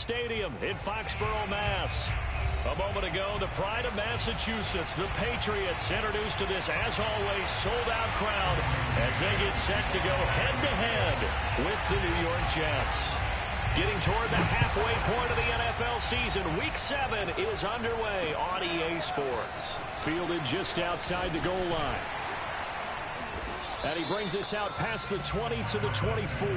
Stadium in Foxborough, Mass. A moment ago, the pride of Massachusetts, the Patriots, introduced to this, as always, sold-out crowd as they get set to go head-to-head with the New York Jets. Getting toward the halfway point of the NFL season, Week 7 is underway on EA Sports. Fielded just outside the goal line. And he brings us out past the 20 to the 24.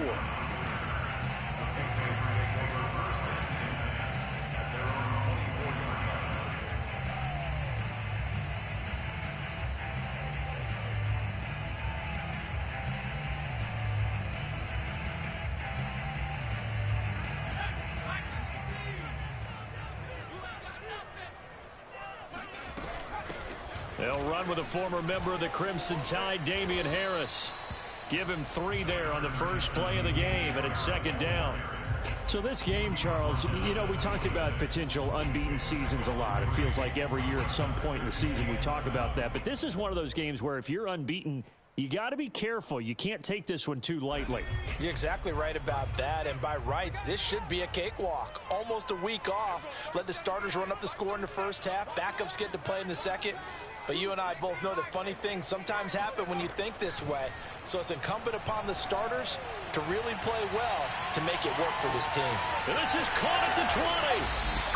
They'll run with a former member of the Crimson Tide, Damian Harris. Give him 3 there on the first play of the game, and it's second down. So this game, Charles, you know, we talked about potential unbeaten seasons a lot. It feels like every year at some point in the season we talk about that. But this is one of those games where if you're unbeaten, you got to be careful. You can't take this one too lightly. You're exactly right about that. And by rights, this should be a cakewalk. Almost a week off. Let the starters run up the score in the first half. Backups get to play in the second. But you and I both know that funny things sometimes happen when you think this way. So it's incumbent upon the starters to really play well to make it work for this team. And this is caught at the 20.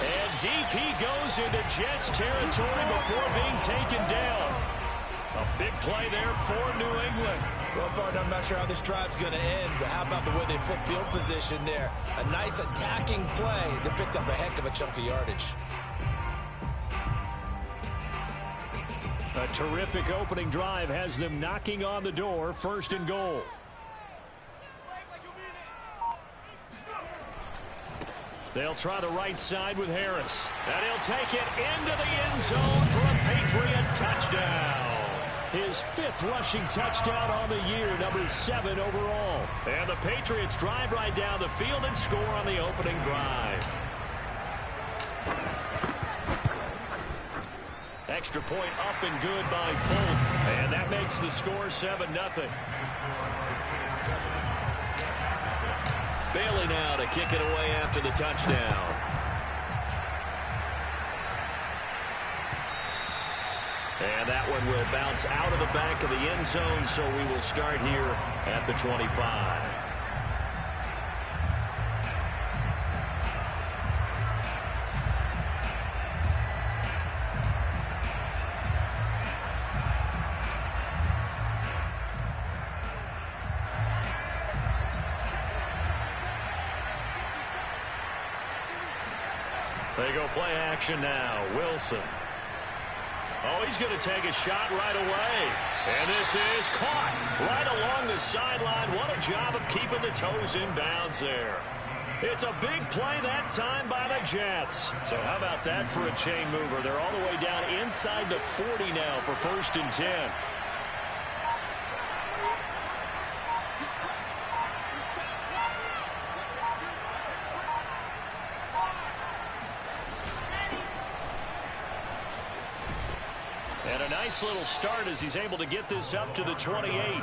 And DP goes into Jets territory before being taken down. A big play there for New England. Well, partner, I'm not sure how this drive's going to end, but how about the way they flip field position there? A nice attacking play that picked up a heck of a chunk of yardage. A terrific opening drive has them knocking on the door, first and goal. They'll try the right side with Harris. And he'll take it into the end zone for a Patriot touchdown. His 5th rushing touchdown on the year, number 7 overall. And the Patriots drive right down the field and score on the opening drive. Extra point up and good by Folk. And that makes the score 7-0. Bailey now to kick it away after the touchdown. And that one will bounce out of the back of the end zone, so we will start here at the 25. They go play action now. Wilson. Oh, he's going to take a shot right away. And this is caught right along the sideline. What a job of keeping the toes in bounds there. It's a big play that time by the Jets. So how about that for a chain mover? They're all the way down inside the 40 now for 1st and 10. And a nice little start as he's able to get this up to the 28.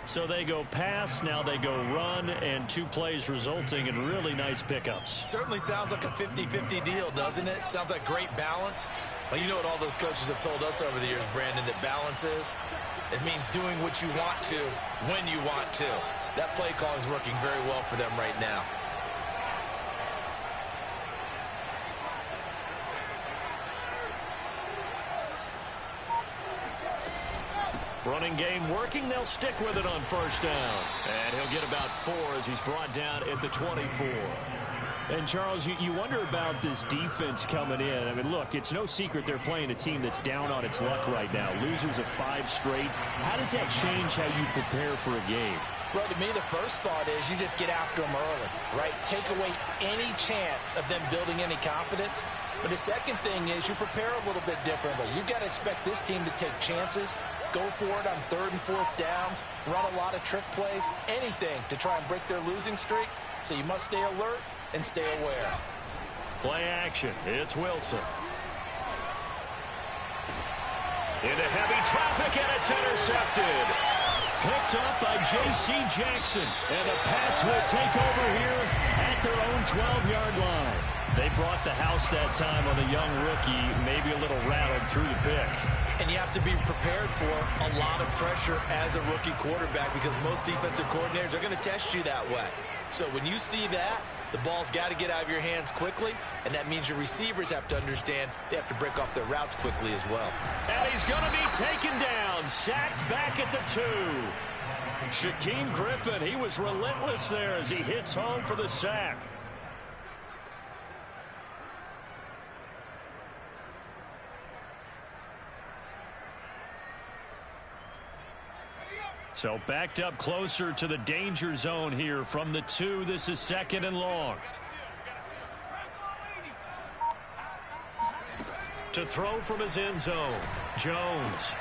So they go pass, now they go run, and 2 plays resulting in really nice pickups. Certainly sounds like a 50-50 deal, doesn't it? Sounds like great balance. Well, you know what all those coaches have told us over the years, Brandon, that balance is? It means doing what you want to, when you want to. That play calling is working very well for them right now. Running game working. They'll stick with it on 1st down. And he'll get about 4 as he's brought down at the 24. And, Charles, you wonder about this defense coming in. I mean, look, it's no secret they're playing a team that's down on its luck right now. Losers of 5 straight. How does that change how you prepare for a game? Well, to me, the first thought is you just get after them early, right? Take away any chance of them building any confidence. But the second thing is you prepare a little bit differently. You've got to expect this team to take chances, go for it on 3rd and 4th downs, run a lot of trick plays, anything to try and break their losing streak. So you must stay alert and stay aware. Play action. It's Wilson. Into heavy traffic, and it's intercepted. Picked up by J.C. Jackson. And the Pats will take over here at at their own 12-yard line. They brought the house that time on the young rookie, maybe a little rattled through the pick. And you have to be prepared for a lot of pressure as a rookie quarterback because most defensive coordinators are going to test you that way. So when you see that, the ball's got to get out of your hands quickly, and that means your receivers have to understand they have to break off their routes quickly as well. And he's going to be taken down, sacked back at the 2. Shaquem Griffin, he was relentless there as he hits home for the sack. So backed up closer to the danger zone here from the 2. This is 2nd and long. To throw from his end zone, Jones.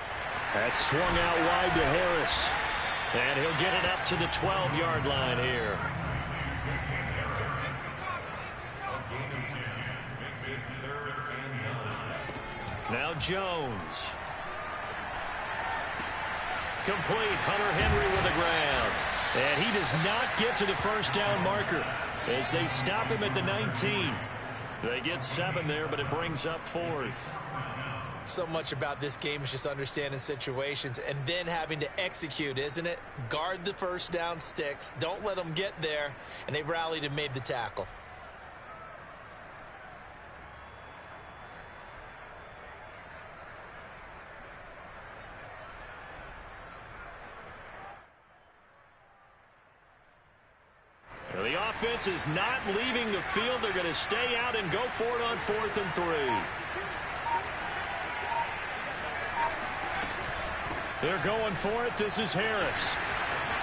That's swung out wide to Harris. And he'll get it up to the 12-yard line here. Now Jones. Complete. Hunter Henry with the ground. And he does not get to the first down marker as they stop him at the 19. They get 7 there, but it brings up 4th. So much about this game is just understanding situations and then having to execute, isn't it? Guard the first down sticks. Don't let them get there. And they rallied and made the tackle. The offense is not leaving the field. They're going to stay out and go for it on 4th and 3. They're going for it. This is Harris.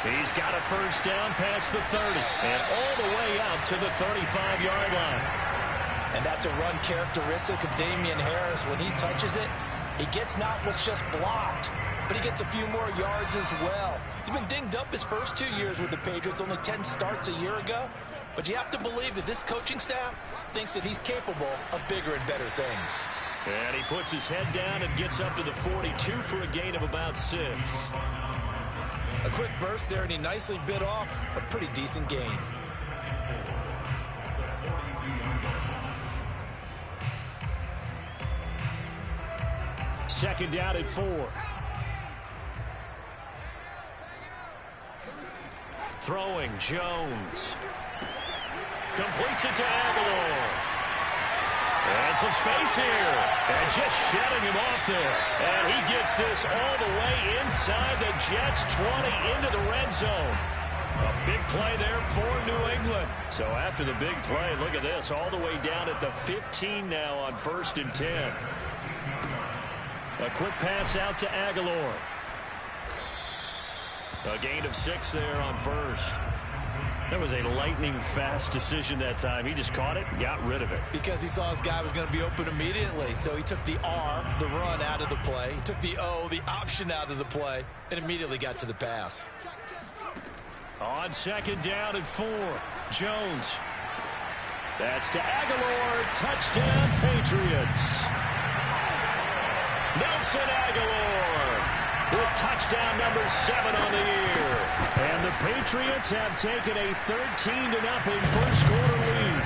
He's got a first down past the 30 and all the way up to the 35-yard line. And that's a run characteristic of Damian Harris. When he touches it, he gets not what's just blocked, but he gets a few more yards as well. He's been dinged up his first 2 years with the Patriots, only 10 starts a year ago. But you have to believe that this coaching staff thinks that he's capable of bigger and better things. And he puts his head down and gets up to the 42 for a gain of about 6. A quick burst there, and he nicely bit off a pretty decent gain. Second down at 4. Throwing, Jones. Completes it to Aguilar. And some space here. And just shutting him off there. And he gets this all the way inside the Jets' 20 into the red zone. A big play there for New England. So after the big play, look at this. All the way down at the 15 now on 1st and 10. A quick pass out to Aguilar. A gain of 6 there on 1st. That was a lightning-fast decision that time. He just caught it and got rid of it. Because he saw his guy was going to be open immediately. So he took the R, the run, out of the play. He took the O, the option, out of the play, and immediately got to the pass. On 2nd down at 4, Jones. That's to Aguilar. Touchdown, Patriots. Nelson Aguilar with touchdown number 7 on the year. And the Patriots have taken a 13-0 first quarter lead.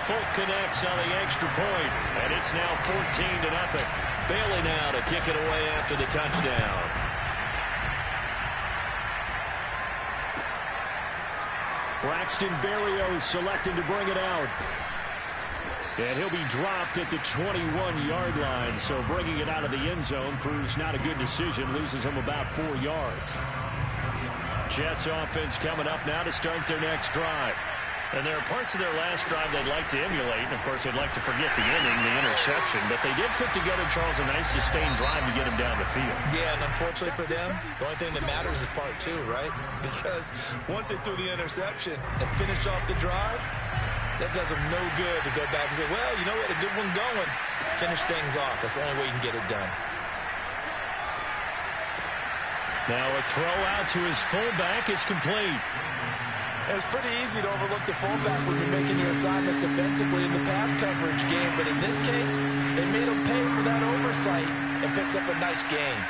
Folk connects on the extra point, and it's now 14-0. Bailey now to kick it away after the touchdown. Braxton Berrios selected to bring it out. And he'll be dropped at the 21-yard line, so bringing it out of the end zone proves not a good decision, loses him about 4 yards. Jets offense coming up now to start their next drive. And there are parts of their last drive they'd like to emulate. And, of course, they'd like to forget the inning, the interception. But they did put together, Charles, a nice sustained drive to get him down the field. Yeah, and unfortunately for them, the only thing that matters is part 2, right? Because once they threw the interception and finished off the drive, that does them no good to go back and say, well, you know, we had a good one going. Finish things off. That's the only way you can get it done. Now a throw out to his fullback is complete. It's pretty easy to overlook the fullback when you're making your assignments defensively in the pass coverage game. But in this case, they made him pay for that oversight and picks up a nice gain.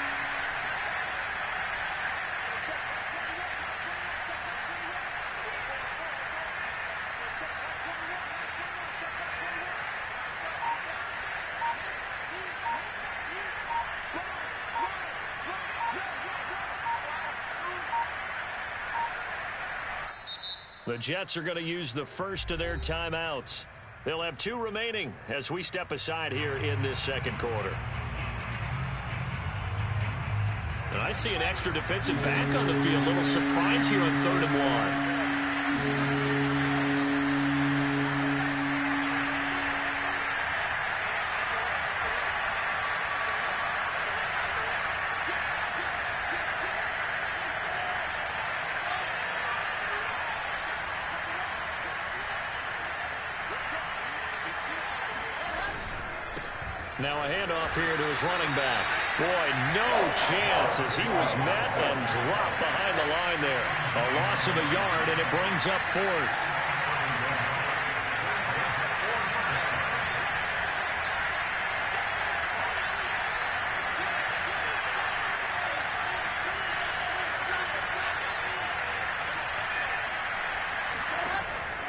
The Jets are going to use the first of their timeouts. They'll have 2 remaining as we step aside here in this second quarter. And I see an extra defensive back on the field. A little surprise here on 3rd and 1. Now a handoff here to his running back. Boy, no chance as he was met and dropped behind the line there. A loss of a yard, and it brings up 4th.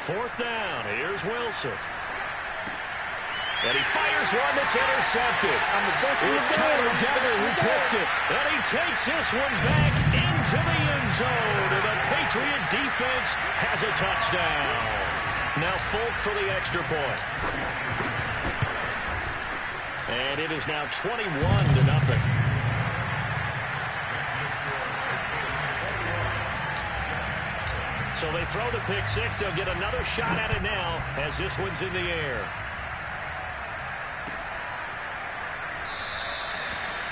Fourth down. Here's Wilson. And he fires one that's intercepted. It's Kyler Duggar who picks it. And he takes this one back into the end zone. And the Patriot defense has a touchdown. Now Folk for the extra point. And it is now 21-0. So they throw the pick 6. They'll get another shot at it now as this one's in the air.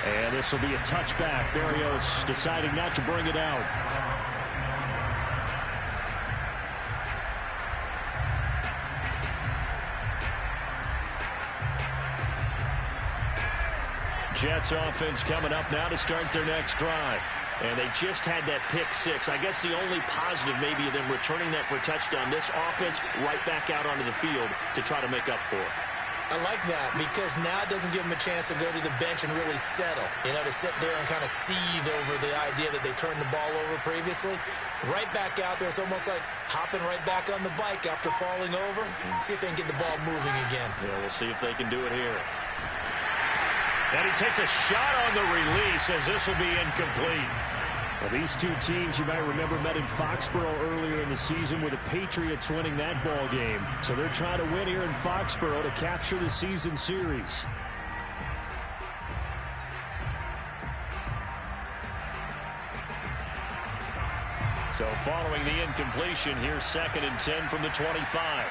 And this will be a touchback. Berrios deciding not to bring it out. Jets offense coming up now to start their next drive. And they just had that pick 6. I guess the only positive maybe of them returning that for a touchdown. This offense right back out onto the field to try to make up for it. I like that because now it doesn't give them a chance to go to the bench and really settle. You know, to sit there and kind of seethe over the idea that they turned the ball over previously. Right back out there. It's almost like hopping right back on the bike after falling over. See if they can get the ball moving again. Yeah, we'll see if they can do it here. And he takes a shot on the release as this will be incomplete. Well, these two teams, you might remember, met in Foxborough earlier in the season with the Patriots winning that ball game. So they're trying to win here in Foxborough to capture the season series. So following the incompletion, here's 2nd and 10 from the 25.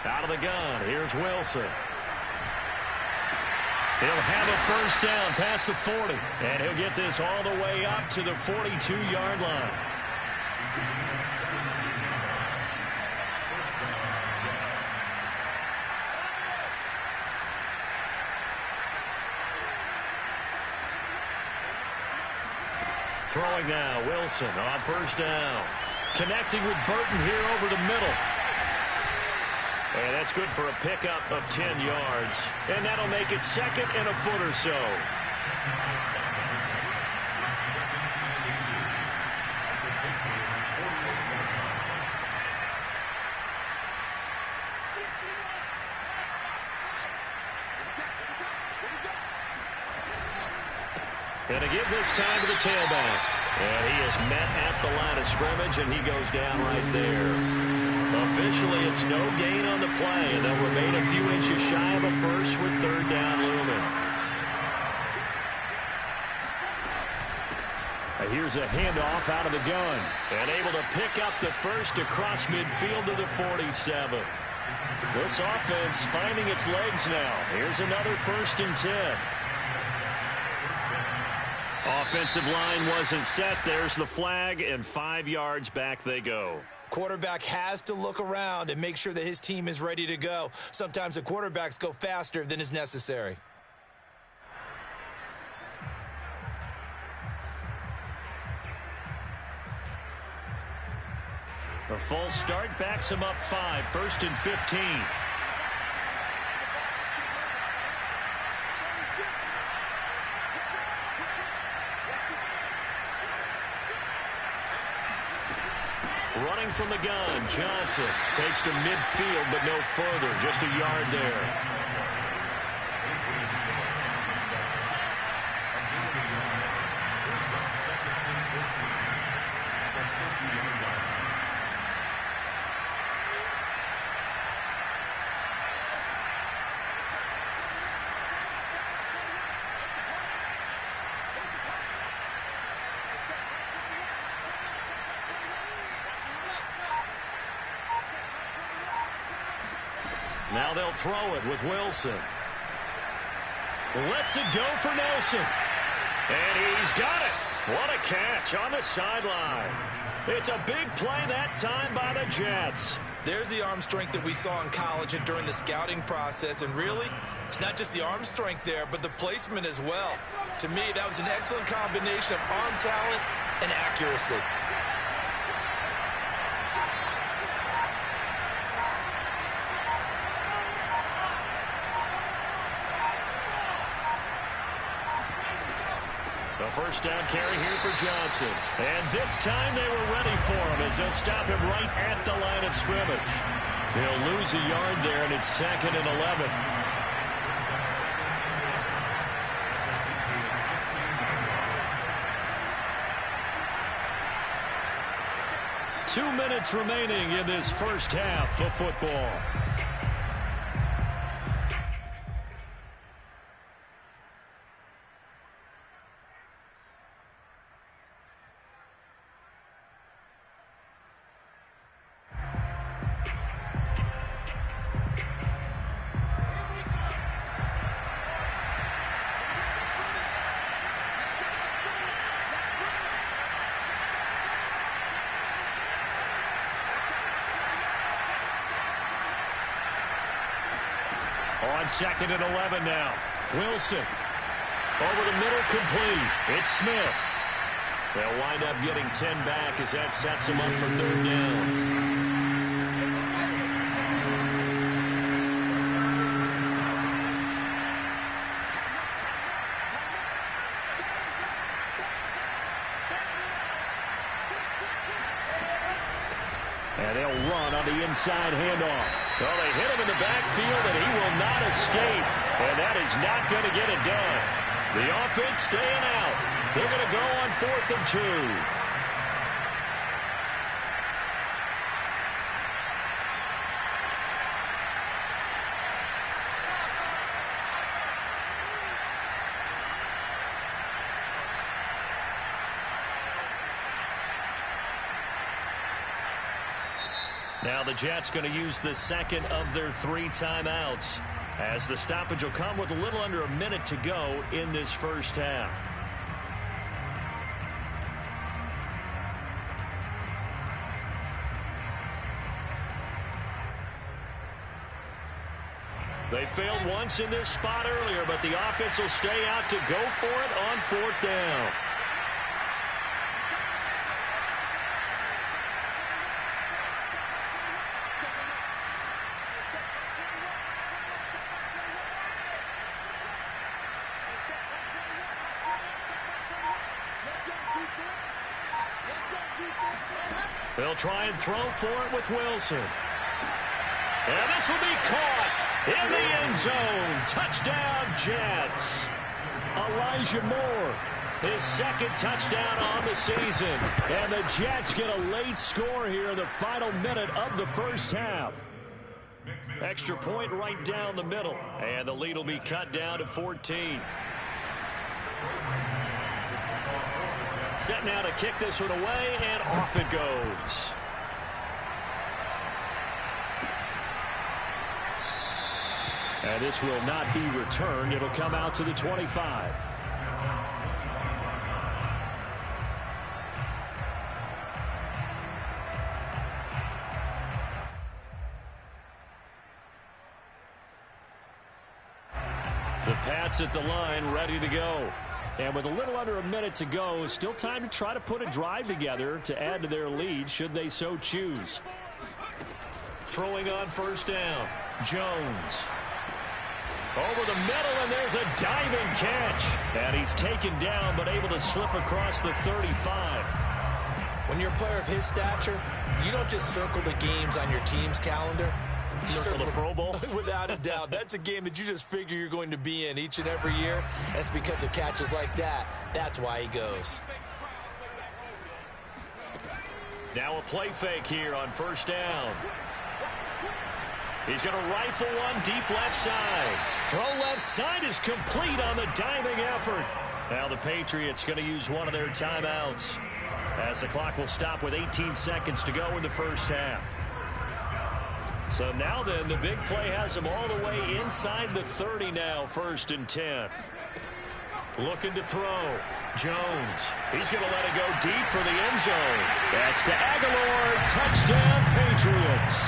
Out of the gun, here's Wilson. He'll have a first down past the 40. And he'll get this all the way up to the 42-yard line. Throwing now, Wilson on first down. Connecting with Burton here over the middle. And that's good for a pickup of 10 yards. And that'll make it 2nd and a foot or so. And to give this time to the tailback. And he is met at the line of scrimmage, and he goes down right there. Officially, it's no gain on the play, and they'll remain a few inches shy of a first with 3rd down looming. Here's a handoff out of the gun. And able to pick up the first across midfield to the 47. This offense finding its legs now. Here's another 1st and 10. Offensive line wasn't set. There's the flag, and 5 yards back they go. Quarterback has to look around and make sure that his team is ready to go. Sometimes the quarterbacks go faster than is necessary. A false start backs him up 5. 1st and 15. Running from the gun, Johnson takes to midfield, but no further, just a yard there. Now they'll throw it with Wilson. Lets it go for Nelson. And he's got it. What a catch on the sideline. It's a big play that time by the Jets. There's the arm strength that we saw in college and during the scouting process. And really, it's not just the arm strength there, but the placement as well. To me, that was an excellent combination of arm talent and accuracy. The first down carry here for Johnson. And this time they were ready for him as they'll stop him right at the line of scrimmage. They'll lose a yard there, and it's 2nd and 11. Two minutes remaining in this first half of football. On 2nd and 11 now. Wilson. Over the middle, complete. It's Smith. They'll wind up getting 10 back as that sets them up for 3rd down. And they'll run on the inside handoff. Well, they hit him in the backfield, and he will not escape. And that is not going to get it done. The offense staying out. They're going to go on 4th and 2. Now the Jets going to use the 2nd of their 3 timeouts as the stoppage will come with a little under a minute to go in this first half. They failed once in this spot earlier, but the offense will stay out to go for it on 4th down. They'll try and throw for it with Wilson. And this will be caught in the end zone. Touchdown, Jets. Elijah Moore, his 2nd touchdown on the season. And the Jets get a late score here in the final minute of the first half. Extra point right down the middle. And the lead will be cut down to 14. Set now to kick this one away, and off it goes. And this will not be returned. It'll come out to the 25. The Pats at the line, ready to go. And with a little under a minute to go, still time to try to put a drive together to add to their lead should they so choose. Throwing on 1st down, Jones. Over the middle, and there's a diving catch. And he's taken down, but able to slip across the 35. When you're a player of his stature, you don't just circle the games on your team's calendar. Circle the Pro Bowl? Without a doubt. That's a game that you just figure you're going to be in each and every year. That's because of catches like that. That's why he goes. Now a play fake here on 1st down. He's going to rifle one deep left side. Throw left side is complete on the diving effort. Now the Patriots going to use one of their timeouts as the clock will stop with 18 seconds to go in the first half. So now then, the big play has him all the way inside the 30 now, 1st and 10. Looking to throw. Jones. He's going to let it go deep for the end zone. That's to Aguilar. Touchdown, Patriots.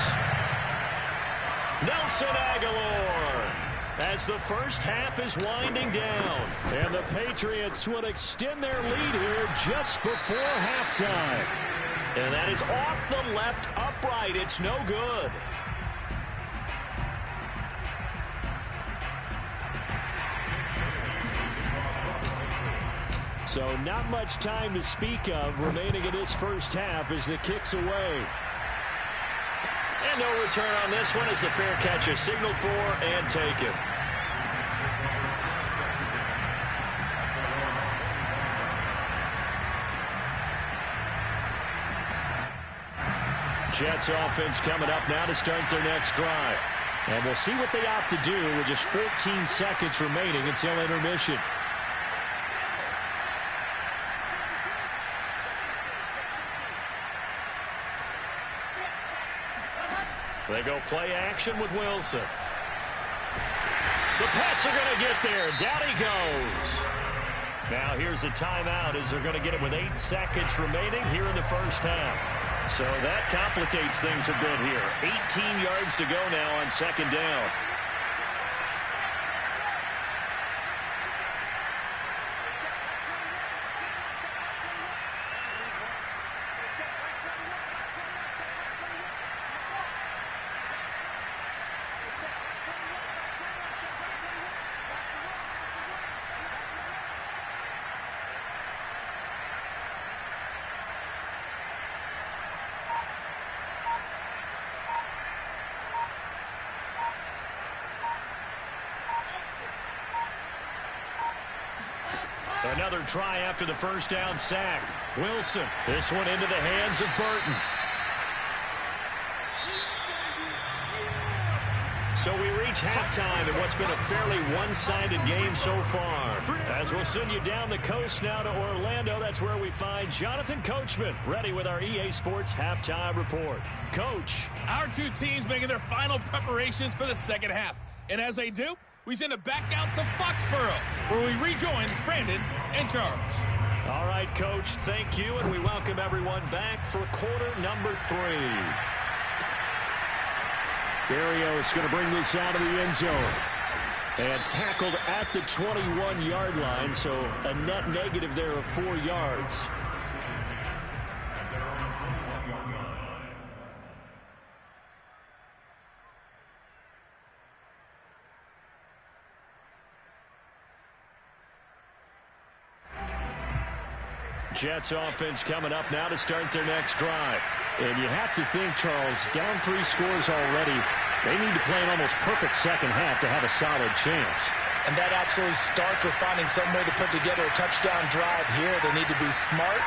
Nelson Aguilar. As the first half is winding down. And the Patriots will extend their lead here just before halftime. And that is off the left upright. It's no good. So not much time to speak of remaining in this first half as the kick's away. And no return on this one as the fair catch is signaled for and taken. Jets offense coming up now to start their next drive. And we'll see what they opt to do with just 14 seconds remaining until intermission. They go play action with Wilson. The Pats are going to get there. Down he goes. Now here's a timeout as they're going to get it with 8 seconds remaining here in the first half. So that complicates things a bit here. 18 yards to go now on 2nd down. Another try after the first down sack. Wilson. This one into the hands of Burton. So we reach halftime in what's been a fairly one-sided game so far. As we'll send you down the coast now to Orlando, that's where we find Jonathan Coachman ready with our EA Sports Halftime Report. Coach. Our two teams making their final preparations for the second half. And as they do, we send it back out to Foxborough, where we rejoin Brandon and Charles. All right, Coach, thank you, and we welcome everyone back for quarter number 3. Berrios going to bring this out of the end zone. And tackled at the 21-yard line, so a net negative there of 4 yards. Jets offense coming up now to start their next drive. And you have to think, Charles, down 3 scores already. They need to play an almost perfect second half to have a solid chance. And that absolutely starts with finding some way to put together a touchdown drive here. They need to be smart,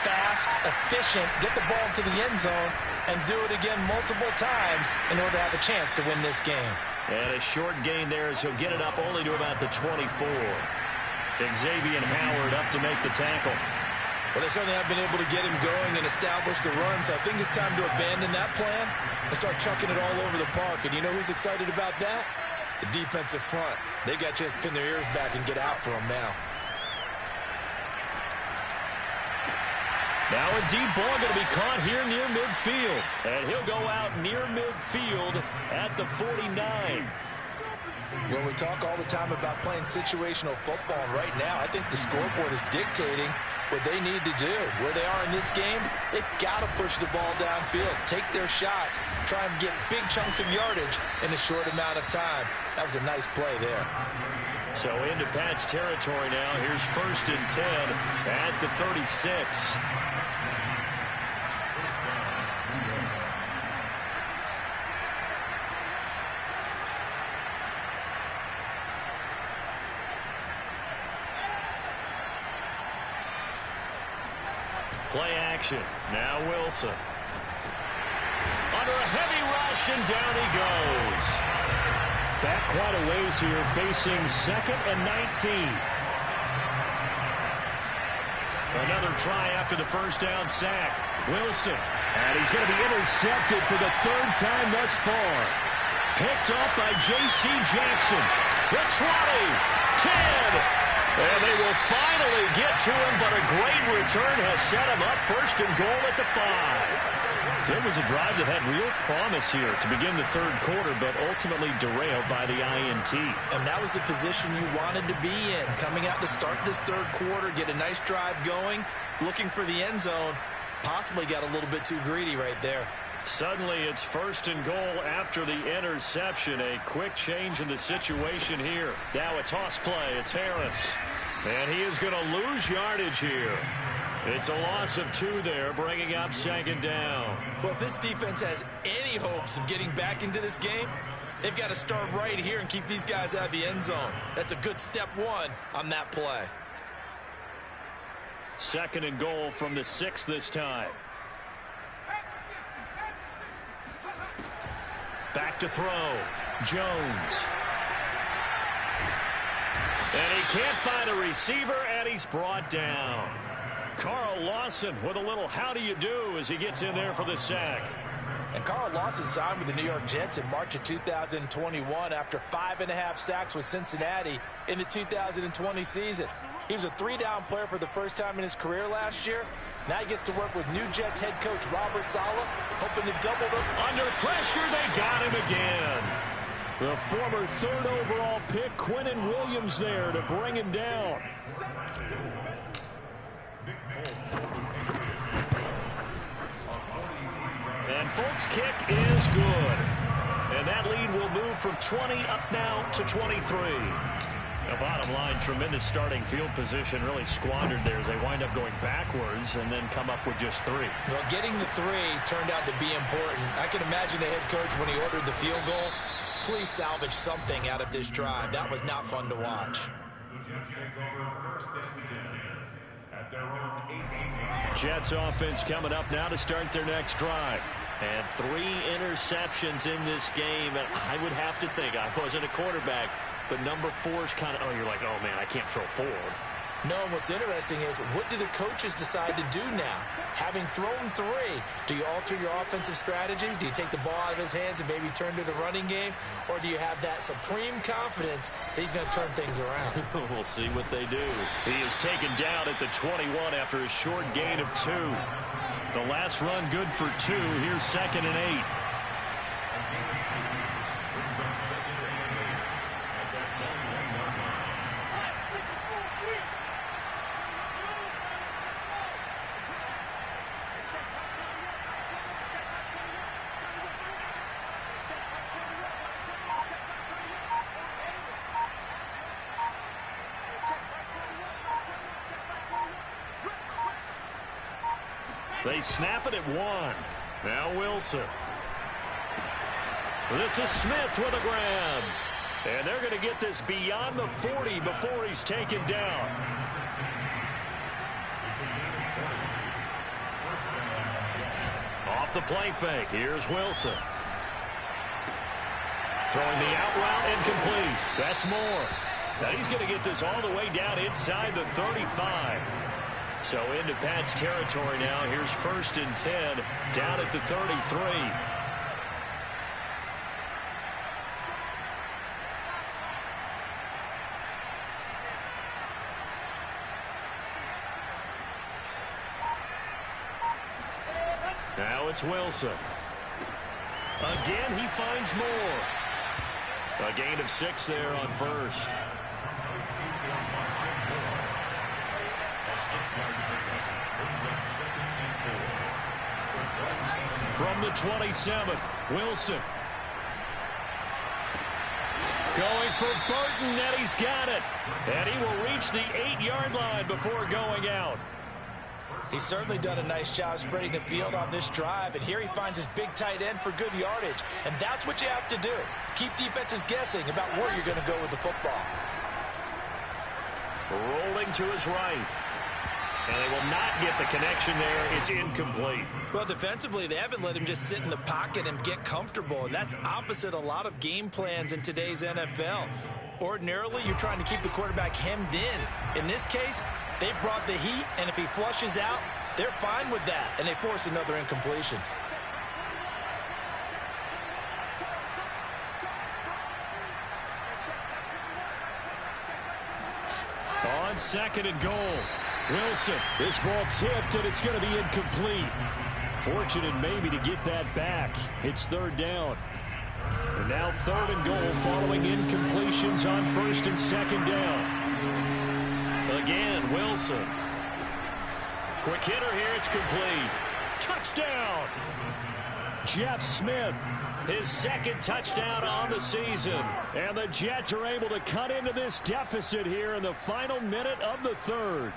fast, efficient, get the ball to the end zone, and do it again multiple times in order to have a chance to win this game. And a short gain there as he'll get it up only to about the 24. Xavier Howard up to make the tackle. Well, they certainly have been able to get him going and establish the run, so I think it's time to abandon that plan and start chucking it all over the park. And you know who's excited about that? The defensive front. They got a chance to pin their ears back and get after him now. Now a deep ball going to be caught here near midfield. And he'll go out near midfield at the 49. Well, we talk all the time about playing situational football, and right now I think the scoreboard is dictating what they need to do. Where they are in this game, they've got to push the ball downfield, take their shots, try and get big chunks of yardage in a short amount of time. That was a nice play there. So into Pat's territory now. Here's 1st and 10 at the 36. Play action. Now Wilson. Under a heavy rush, and down he goes. Back quite a ways here, facing 2nd and 19. Another try after the first down sack. Wilson And he's going to be intercepted for the third time thus far. Picked up by J.C. Jackson. The 20, 10. And they will finally get to him, but a great return has set him up first and goal at the 5. So it was a drive that had real promise here to begin the third quarter, but ultimately derailed by the INT. And that was the position you wanted to be in, coming out to start this third quarter, get a nice drive going, looking for the end zone. Possibly got a little bit too greedy right there. Suddenly it's first and goal after the interception. A quick change in the situation here. Now a toss play. It's Harris. And he is going to lose yardage here. It's a loss of 2 there, bringing up second down. Well, if this defense has any hopes of getting back into this game, they've got to start right here and keep these guys out of the end zone. That's a good step 1 on that play. Second and goal from the 6 this time. Back to throw. Jones. And he can't find a receiver, and he's brought down. Carl Lawson with a little how do you do as he gets in there for the sack. And Carl Lawson signed with the New York Jets in March of 2021 after 5.5 sacks with Cincinnati in the 2020 season. He was a 3-down player for the first time in his career last year. Now he gets to work with new Jets head coach Robert Saleh, hoping to double them. Under pressure, they got him again. The former 3rd overall pick, Quinnen Williams, there to bring him down. And Folk's kick is good. And that lead will move from 20 up now to 23. The bottom line, tremendous starting field position, really squandered there as they wind up going backwards and then come up with just 3. Well, getting the 3 turned out to be important. I can imagine the head coach when he ordered the field goal. Please salvage something out of this drive. That was not fun to watch. Jets offense coming up now to start their next drive. And 3 interceptions in this game. And I would have to think, I wasn't a quarterback, but number 4 is kind of, you're like, oh, man, I can't throw forward. No, what's interesting is what do the coaches decide to do now? Having thrown 3, do you alter your offensive strategy? Do you take the ball out of his hands and maybe turn to the running game? Or do you have that supreme confidence that he's going to turn things around? We'll see what they do. He is taken down at the 21 after a short gain of 2. The last run good for 2. Here's 2nd and 8. They snap it at 1. Now Wilson. This is Smith with a grab. And they're going to get this beyond the 40 before he's taken down. Off the play fake. Here's Wilson. Throwing the out route incomplete. That's Moore. Now he's going to get this all the way down inside the 35. So into Pat's territory now. Here's 1st and 10 down at the 33. Now it's Wilson. Again, he finds Moore. A gain of 6 there on 1st. From the 27, Wilson. Going for Burton, and he's got it. And he will reach the 8-yard line before going out. He's certainly done a nice job spreading the field on this drive, and here he finds his big tight end for good yardage. And that's what you have to do. Keep defenses guessing about where you're going to go with the football. Rolling to his right. And they will not get the connection there. It's incomplete. Well, defensively, they haven't let him just sit in the pocket and get comfortable, and that's opposite a lot of game plans in today's NFL. Ordinarily, you're trying to keep the quarterback hemmed in. In this case, they brought the heat, and if he flushes out, they're fine with that, and they force another incompletion. On 2nd and goal, Wilson. This ball tipped, and it's going to be incomplete. Fortunate maybe to get that back. It's 3rd down. And now 3rd and goal following incompletions on 1st and 2nd down. Again, Wilson. Quick hitter here. It's complete. Touchdown. Jeff Smith. His 2nd touchdown on the season. And the Jets are able to cut into this deficit here in the final minute of the 3rd.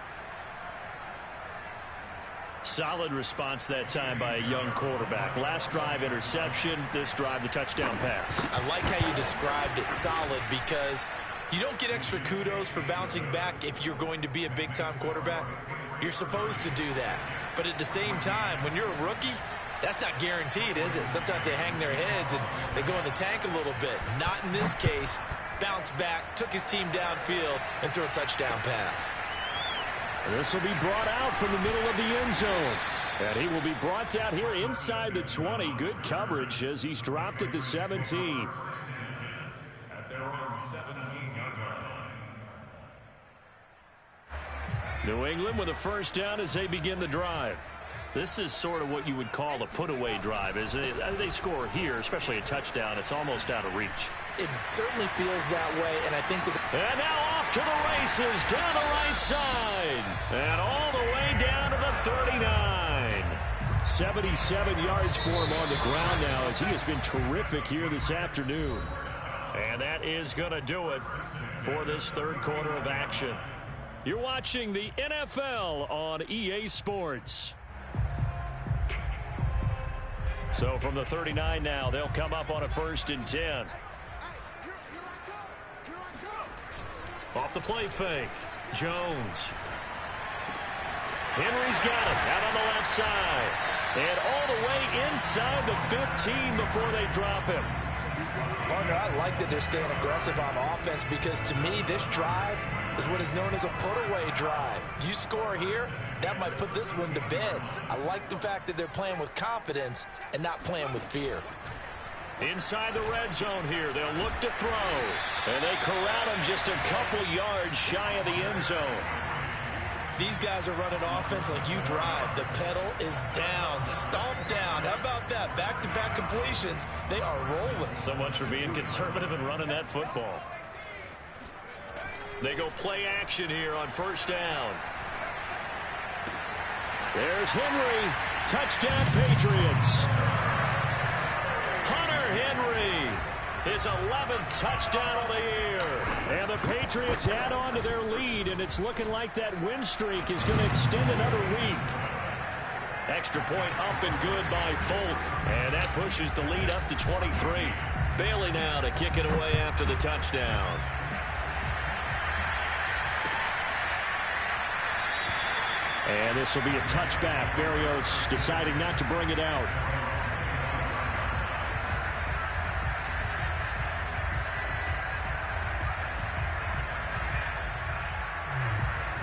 Solid response that time by a young quarterback. Last drive, interception. This drive, the touchdown pass. I like how you described it, solid, because you don't get extra kudos for bouncing back if you're going to be a big-time quarterback. You're supposed to do that. But at the same time, when you're a rookie, that's not guaranteed, is it? Sometimes they hang their heads and they go in the tank a little bit. Not in this case. Bounced back, took his team downfield, and threw a touchdown pass. This will be brought out from the middle of the end zone. And he will be brought down here inside the 20. Good coverage as he's dropped at the 17. At their own 17-yard line. New England with a 1st down as they begin the drive. This is sort of what you would call a put-away drive. As they score here, especially a touchdown, it's almost out of reach. It certainly feels that way, and I think that... And now off to the races, down the right side. And all the way down to the 39. 77 yards for him on the ground now as he has been terrific here this afternoon. And that is going to do it for this 3rd quarter of action. You're watching the NFL on EA Sports. So from the 39 now, they'll come up on a 1st and 10. Off the play fake. Jones. Henry's got it out on the left side. And all the way inside the 15 before they drop him. Partner, I like that they're staying aggressive on offense because to me, this drive is what is known as a put-away drive. You score here, that might put this one to bed. I like the fact that they're playing with confidence and not playing with fear. Inside the red zone here, they'll look to throw. And they corral him just a couple yards shy of the end zone. These guys are running offense like you drive. The pedal is down, stomped down. How about that? Back-to-back completions. They are rolling. So much for being conservative and running that football. They go play action here on 1st down. There's Henry. Touchdown, Patriots. Hunter Henry, his 11th touchdown of the year. And the Patriots add on to their lead, and it's looking like that win streak is going to extend another week. Extra point up and good by Folk. And that pushes the lead up to 23. Bailey now to kick it away after the touchdown. And this will be a touchback. Berrios deciding not to bring it out.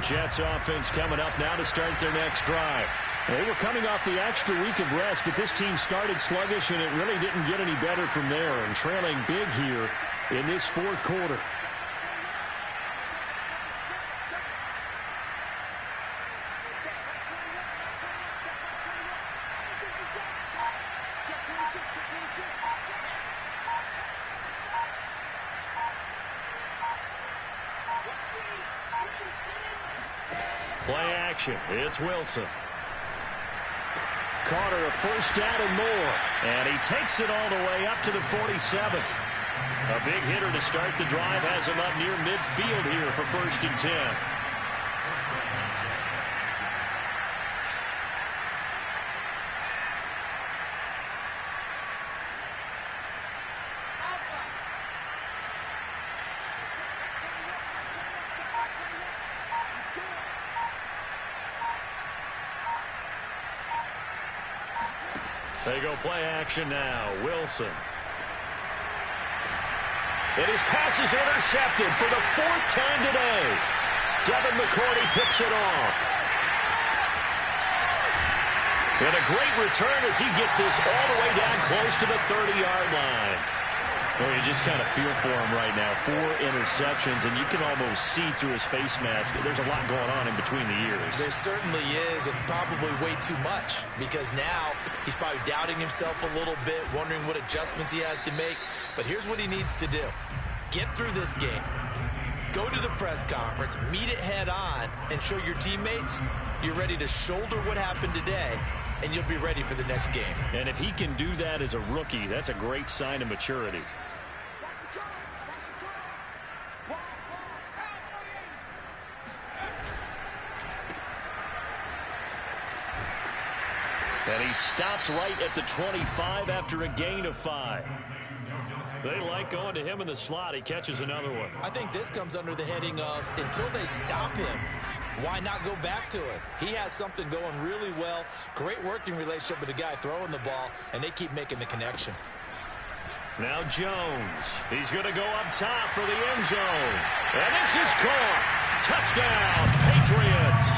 Jets offense coming up now to start their next drive. They were coming off the extra week of rest, but this team started sluggish, and it really didn't get any better from there, and trailing big here in this 4th quarter. Play action. It's Wilson. Carter, a 1st down and more. And he takes it all the way up to the 47. A big hitter to start the drive has him up near midfield here for 1st and 10. They go play action now. Wilson. And his pass is intercepted for the 4th time today. Devin McCourty picks it off. And a great return as he gets this all the way down close to the 30-yard line. Well, you just kind of feel for him right now. 4 interceptions, and you can almost see through his face mask. There's a lot going on in between the ears. There certainly is, and probably way too much, because now he's probably doubting himself a little bit, wondering what adjustments he has to make. But here's what he needs to do. Get through this game. Go to the press conference, meet it head on, and show your teammates you're ready to shoulder what happened today, and you'll be ready for the next game. And if he can do that as a rookie, that's a great sign of maturity. And he stopped right at the 25 after a gain of 5. They like going to him in the slot. He catches another one. I think this comes under the heading of until they stop him, why not go back to it? He has something going really well. Great working relationship with the guy throwing the ball, and they keep making the connection. Now Jones. He's going to go up top for the end zone. And this is caught. Touchdown, Patriots.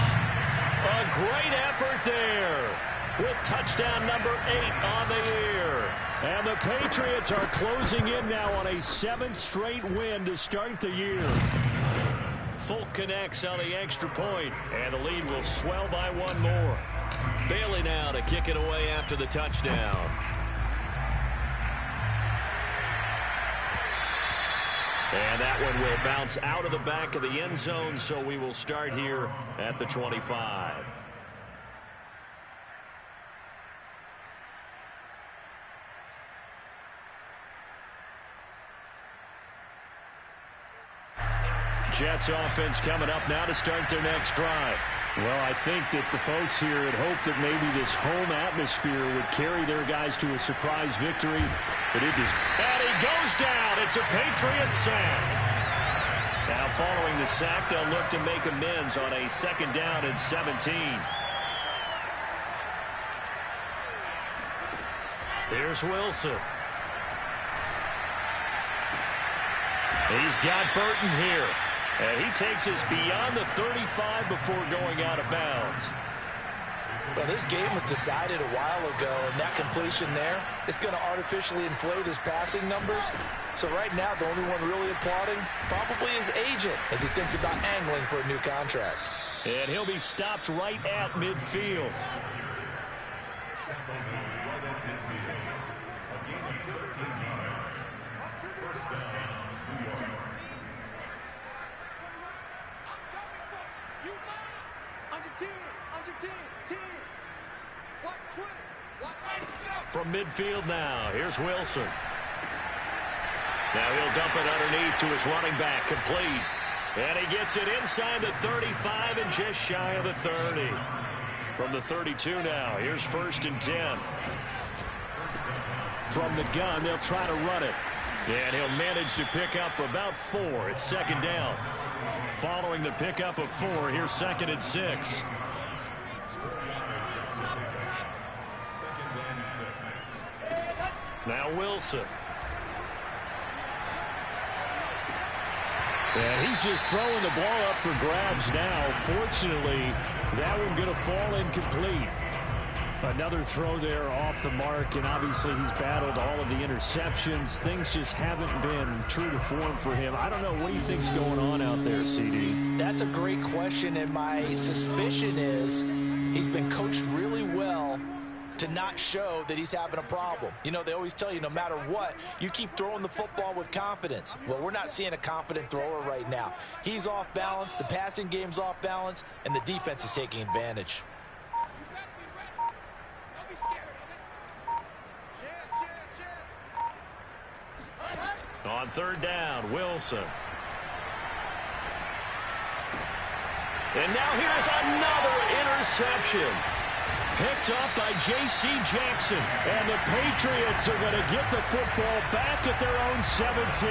A great effort there with touchdown number 8 on the year. And the Patriots are closing in now on a 7th straight win to start the year. Folk connects on the extra point, and the lead will swell by 1 more. Bailey now to kick it away after the touchdown. And that one will bounce out of the back of the end zone, so we will start here at the 25. Jets offense coming up now to start their next drive. Well, I think that the folks here had hoped that maybe this home atmosphere would carry their guys to a surprise victory, but it is. And he goes down. It's a Patriots sack. Now following the sack, they'll look to make amends on a 2nd down and 17. Here's Wilson. He's got Burton here. And he takes us beyond the 35 before going out of bounds. Well, this game was decided a while ago, and that completion there is going to artificially inflate his passing numbers. So right now, the only one really applauding probably his agent as he thinks about angling for a new contract. And he'll be stopped right at midfield. From midfield now, here's Wilson. Now he'll dump it underneath to his running back, complete. And he gets it inside the 35 and just shy of the 30. From the 32 now, here's 1st and 10. From the gun, they'll try to run it. And he'll manage to pick up about 4. It's 2nd down. Following the pickup of 4, here's 2nd and 6. Now Wilson. And he's just throwing the ball up for grabs now. Fortunately, that one going to fall incomplete. Another throw there off the mark, and obviously he's battled all of the interceptions. Things just haven't been true to form for him. I don't know. What do you think's going on out there, CD? That's a great question, and my suspicion is he's been coached really well to not show that he's having a problem. You know, they always tell you no matter what, you keep throwing the football with confidence. Well, we're not seeing a confident thrower right now. He's off balance, the passing game's off balance, and the defense is taking advantage. On 3rd down, Wilson. And now here's another interception. Picked up by J.C. Jackson. And the Patriots are going to get the football back at their own 17.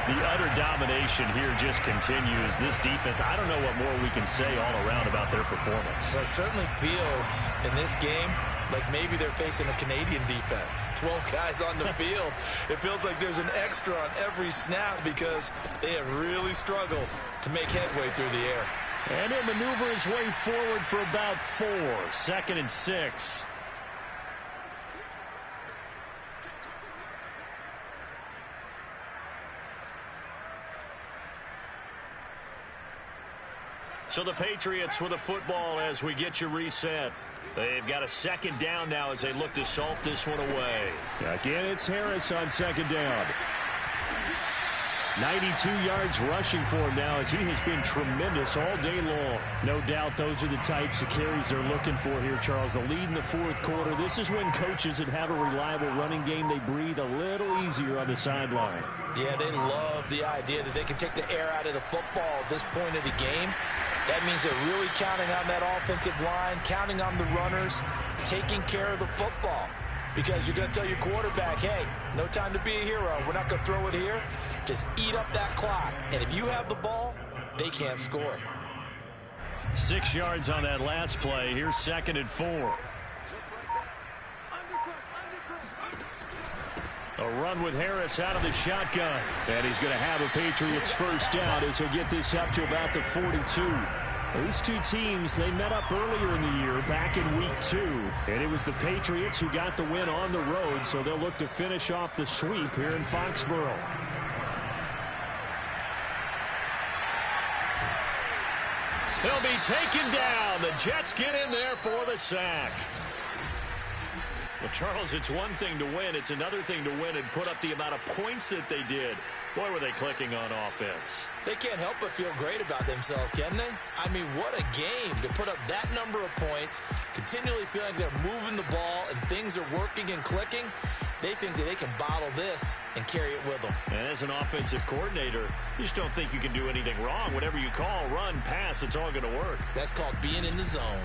The utter domination here just continues. This defense, I don't know what more we can say all around about their performance. Well, it certainly feels in this game like maybe they're facing a Canadian defense. 12 guys on the field. It feels like there's an extra on every snap because they have really struggled to make headway through the air. And he'll maneuver his way forward for about 4. 2nd and 6. So the Patriots with the football as we get you reset. They've got a second down now as they look to salt this one away. Again, it's Harris on second down. 92 yards rushing for him now as he has been tremendous all day long. No doubt those are the types of carries they're looking for here, Charles. The lead in the fourth quarter. This is when coaches that have a reliable running game, they breathe a little easier on the sideline. Yeah, they love the idea that they can take the air out of the football at this point of the game. That means they're really counting on that offensive line, counting on the runners, taking care of the football. Because you're going to tell your quarterback, hey, no time to be a hero. We're not going to throw it here. Just eat up that clock. And if you have the ball, they can't score. 6 yards on that last play. Here's 2nd and 4. A run with Harris out of the shotgun. And he's going to have a Patriots first down as he'll get this up to about the 42. These two teams, they met up earlier in the year, back in week 2. And it was the Patriots who got the win on the road, so they'll look to finish off the sweep here in Foxborough. He'll be taken down. The Jets get in there for the sack. Well, Charles, it's one thing to win. It's another thing to win and put up the amount of points that they did. Boy, were they clicking on offense. They can't help but feel great about themselves, can they? I mean, what a game to put up that number of points, continually feeling like they're moving the ball and things are working and clicking. They think that they can bottle this and carry it with them. And as an offensive coordinator, you just don't think you can do anything wrong. Whatever you call, run, pass, it's all going to work. That's called being in the zone.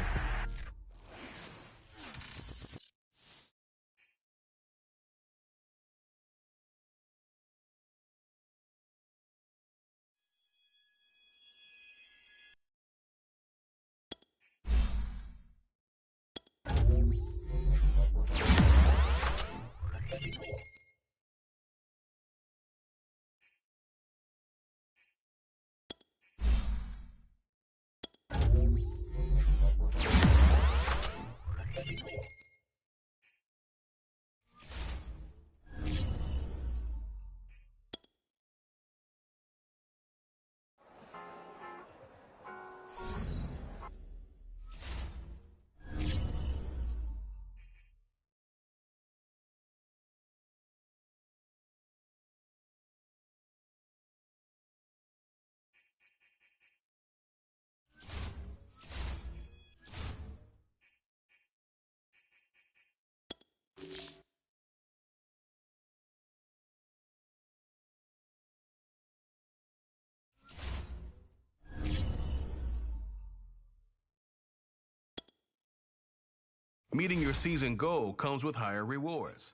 Meeting your season goal comes with higher rewards.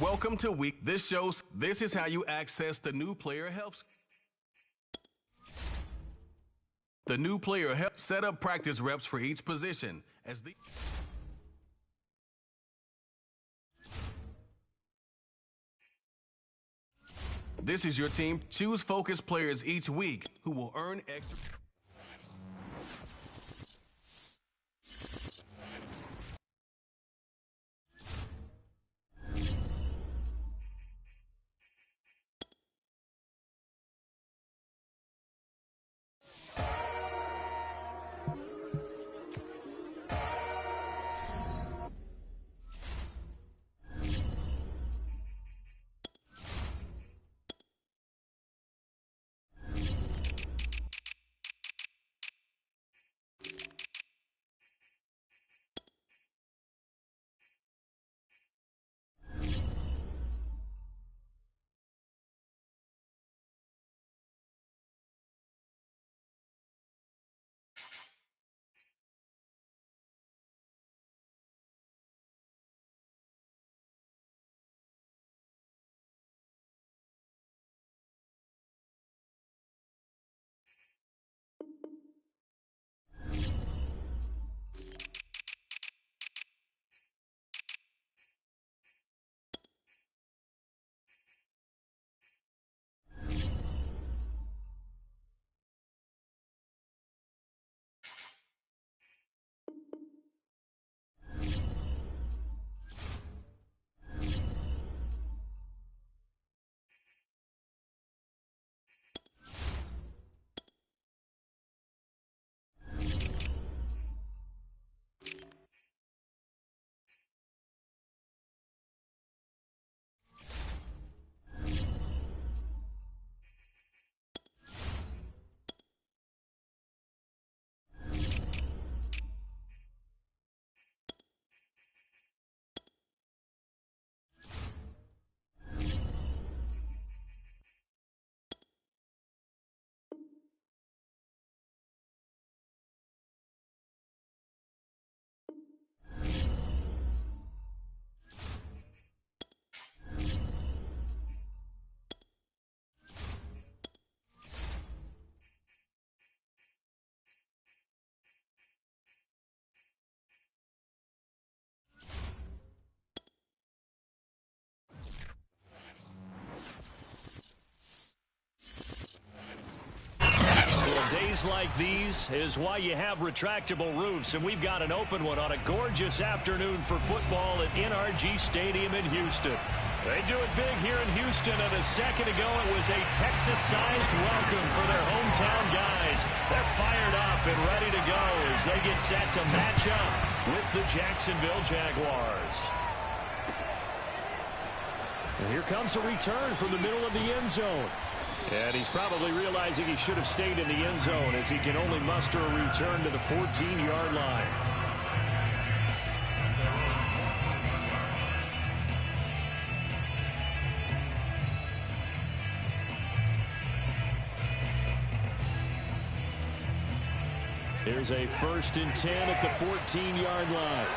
Welcome to week. This is how you access the new player helps. The new player helps set up practice reps for each position as the This is your team. Choose focused players each week who will earn extra. Days like these is why you have retractable roofs, and we've got an open one on a gorgeous afternoon for football at NRG Stadium in Houston. They do it big here in Houston, and a second ago it was a Texas-sized welcome for their hometown guys. They're fired up and ready to go as they get set to match up with the Jacksonville Jaguars. And here comes a return from the middle of the end zone. And he's probably realizing he should have stayed in the end zone as he can only muster a return to the 14-yard line. Here's a 1st and 10 at the 14-yard line.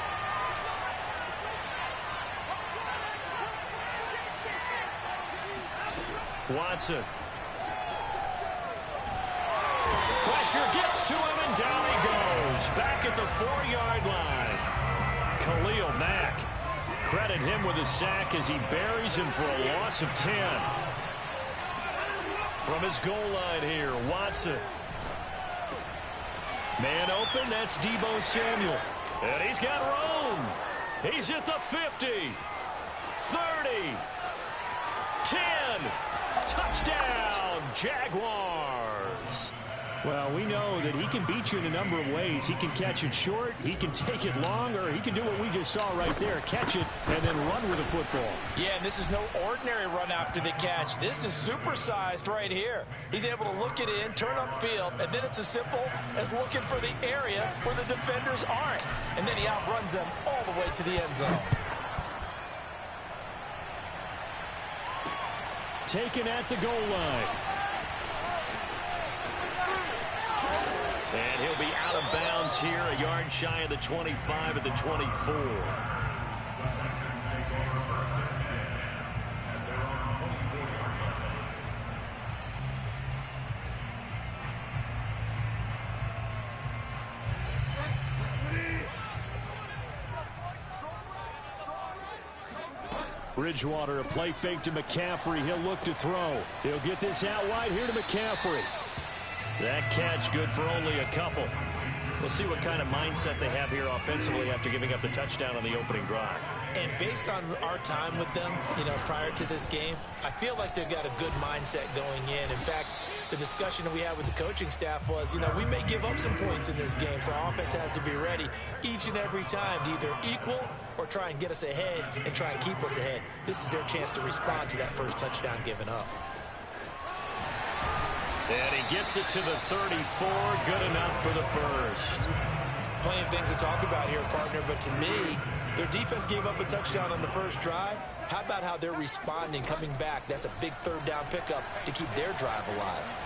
Watson. Pressure gets to him, and down he goes. Back at the 4-yard line. Khalil Mack. Credit him with a sack as he buries him for a loss of 10. From his goal line here, Watson. Man open, that's Deebo Samuel. And he's got room. He's at the 50. 30. 10. Touchdown, Jaguars. Well, we know that he can beat you in a number of ways. He can catch it short, he can take it long, or he can do what we just saw right there, catch it and then run with the football. Yeah, and this is no ordinary run after the catch. This is supersized right here. He's able to look it in, turn upfield, and then it's as simple as looking for the area where the defenders aren't. And then he outruns them all the way to the end zone. Taken at the goal line. And he'll be out of bounds here, a yard shy of the 25 at the 24. Bridgewater, a play fake to McCaffrey. He'll look to throw. He'll get this out wide here to McCaffrey. That catch good for only a couple. We'll see what kind of mindset they have here offensively after giving up the touchdown on the opening drive. And based on our time with them, prior to this game, I feel like they've got a good mindset going in. In fact, the discussion that we had with the coaching staff was, we may give up some points in this game, so our offense has to be ready each and every time to either equal or try and get us ahead and try and keep us ahead. This is their chance to respond to that first touchdown given up. And he gets it to the 34. Good enough for the first. Plenty of things to talk about here, partner, but to me, their defense gave up a touchdown on the first drive. How about how they're responding, coming back? That's a big third down pickup to keep their drive alive.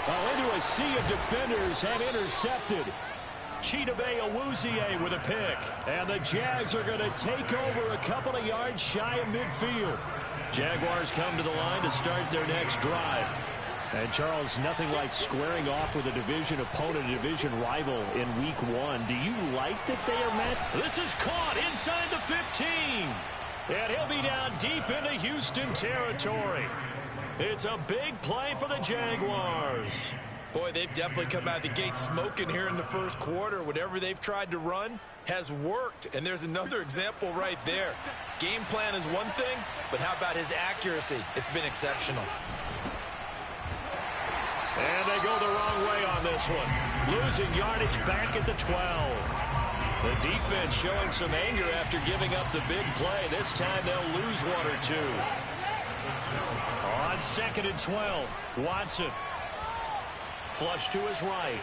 Well, into a sea of defenders have intercepted. Chidobe Awuzie with a pick. And the Jags are going to take over a couple of yards shy of midfield. Jaguars come to the line to start their next drive. And, Charles, nothing like squaring off with a division opponent, a division rival in Week 1. Do you like that they are met? This is caught inside the 15. And he'll be down deep into Houston territory. It's a big play for the Jaguars. Boy, they've definitely come out of the gate smoking here in the first quarter. Whatever they've tried to run has worked. And there's another example right there. Game plan is one thing, but how about his accuracy? It's been exceptional. And they go the wrong way on this one. Losing yardage back at the 12. The defense showing some anger after giving up the big play. This time they'll lose one or two. On 2nd and 12, Watson. Flush to his right.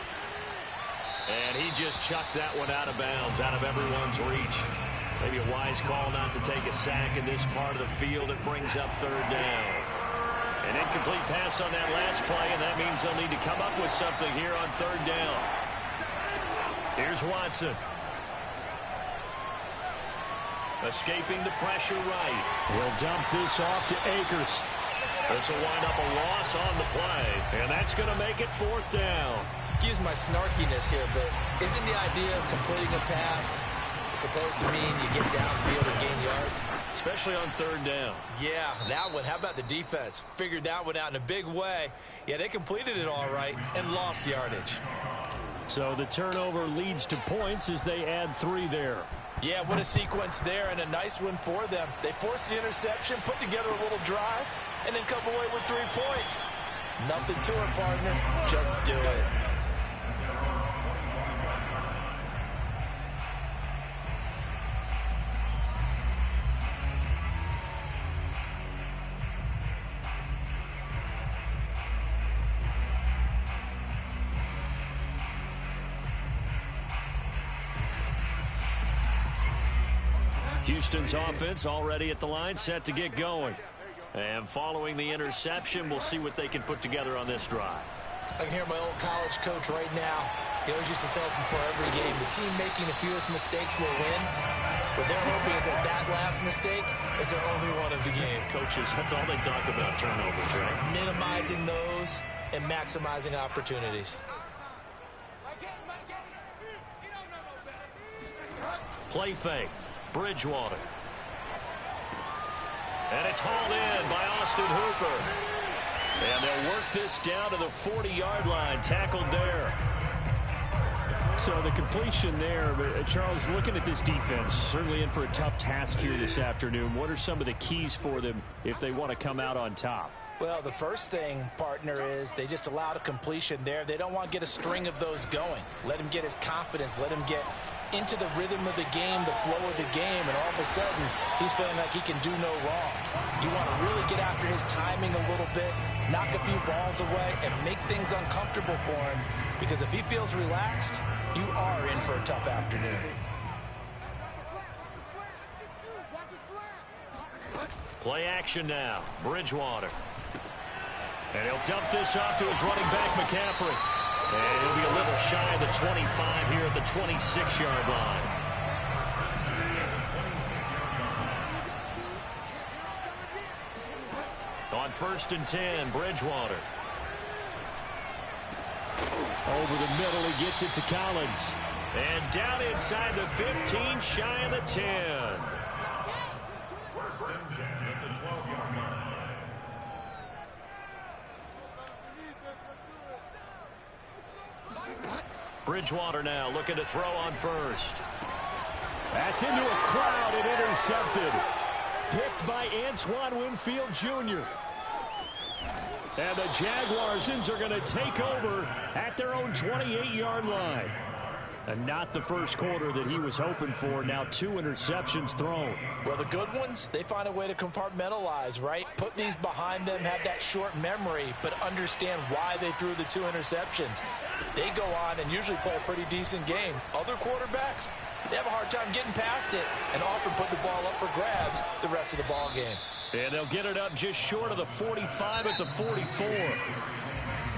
And he just chucked that one out of bounds, out of everyone's reach. Maybe a wise call not to take a sack in this part of the field. It brings up third down. An incomplete pass on that last play, and that means they'll need to come up with something here on third down. Here's Watson. Escaping the pressure right. He'll dump this off to Akers. This will wind up a loss on the play, and that's going to make it fourth down. Excuse my snarkiness here, but isn't the idea of completing a pass supposed to mean you get downfield and gain yards? especially on third down. Yeah, that one. How about the defense? Figured that one out in a big way. Yeah, they completed it all right and lost yardage. So the turnover leads to points as they add 3 there. Yeah, what a sequence there, and a nice one for them. They forced the interception, put together a little drive, and then come away with 3 points. Nothing to it, partner. Just do it. Houston's offense already at the line, set to get going. And following the interception, we'll see what they can put together on this drive. I can hear my old college coach right now. He always used to tell us before every game, the team making the fewest mistakes will win. What they're hoping is that that last mistake is their only one of the game. Coaches, that's all they talk about, turnovers, right? Minimizing those and maximizing opportunities. Play fake. Bridgewater. And it's hauled in by Austin Hooper. And they'll work this down to the 40-yard line, tackled there. So the completion there, Charles, looking at this defense, certainly in for a tough task here this afternoon. What are some of the keys for them if they want to come out on top? Well, the first thing, partner, is they just allowed a completion there. They don't want to get a string of those going. Let him get his confidence. Let him get into the rhythm of the game, the flow of the game, and all of a sudden, he's feeling like he can do no wrong. You want to really get after his timing a little bit, knock a few balls away, and make things uncomfortable for him, because if he feels relaxed, you are in for a tough afternoon. Play action now. Bridgewater. And he'll dump this off to his running back, McCaffrey. And he'll be a little shy of the 25 here at the 26-yard line. On 1st and 10, Bridgewater. Over the middle, he gets it to Collins. And down inside the 15, shy of the 10. 1st and 10 at the 12-yard line. Bridgewater now looking to throw on 1st. That's into a crowd and intercepted. Picked by Antoine Winfield Jr. And the Jaguarsons are going to take over at their own 28-yard line. And not the first quarter that he was hoping for. Now 2 interceptions thrown. Well, the good ones, they find a way to compartmentalize, right? Put these behind them, have that short memory, but understand why they threw the 2 interceptions. They go on and usually play a pretty decent game. Other quarterbacks, they have a hard time getting past it and often put the ball up for grabs the rest of the ball game. And they'll get it up just short of the 45 at the 44.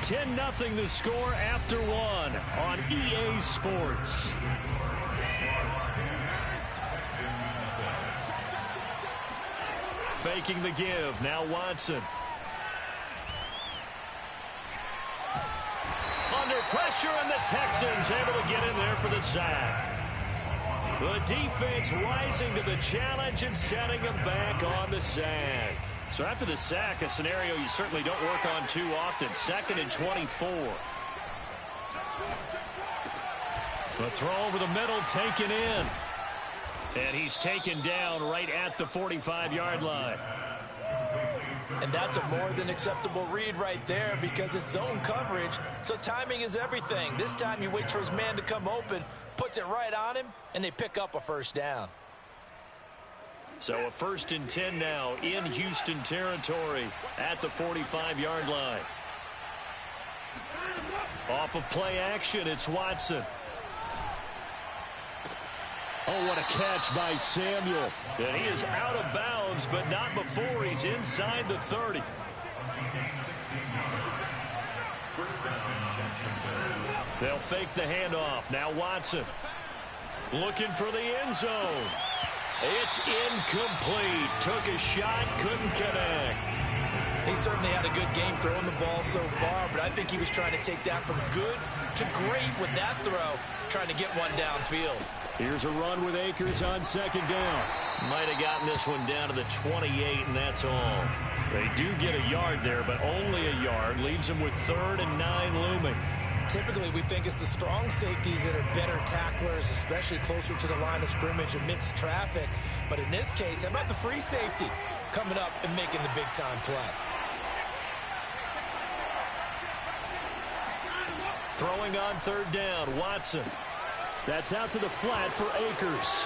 10-0 the score after 1 on EA Sports. Faking the give. Now Watson. Under pressure, and the Texans able to get in there for the sack. The defense rising to the challenge and setting them back on the sack. So after the sack, a scenario you certainly don't work on too often. 2nd and 24. The throw over the middle taken in. And he's taken down right at the 45-yard line. And that's a more than acceptable read right there because it's zone coverage, so timing is everything. This time he waits for his man to come open, puts it right on him, and they pick up a 1st down. So a 1st and 10 now in Houston territory at the 45-yard line. Off of play action, it's Watson. Oh, what a catch by Samuel. And he is out of bounds, but not before he's inside the 30. They'll fake the handoff. Now Watson looking for the end zone. It's incomplete. Took a shot, couldn't connect. He certainly had a good game throwing the ball so far, but I think he was trying to take that from good to great with that throw, trying to get one downfield. Here's a run with Akers on second down. Might have gotten this one down to the 28, and that's all. They do get a yard there, but only a yard. Leaves them with 3rd and 9 looming. Typically, we think it's the strong safeties that are better tacklers, especially closer to the line of scrimmage amidst traffic. But in this case, how about the free safety coming up and making the big-time play? Throwing on 3rd down, Watson. That's out to the flat for Akers.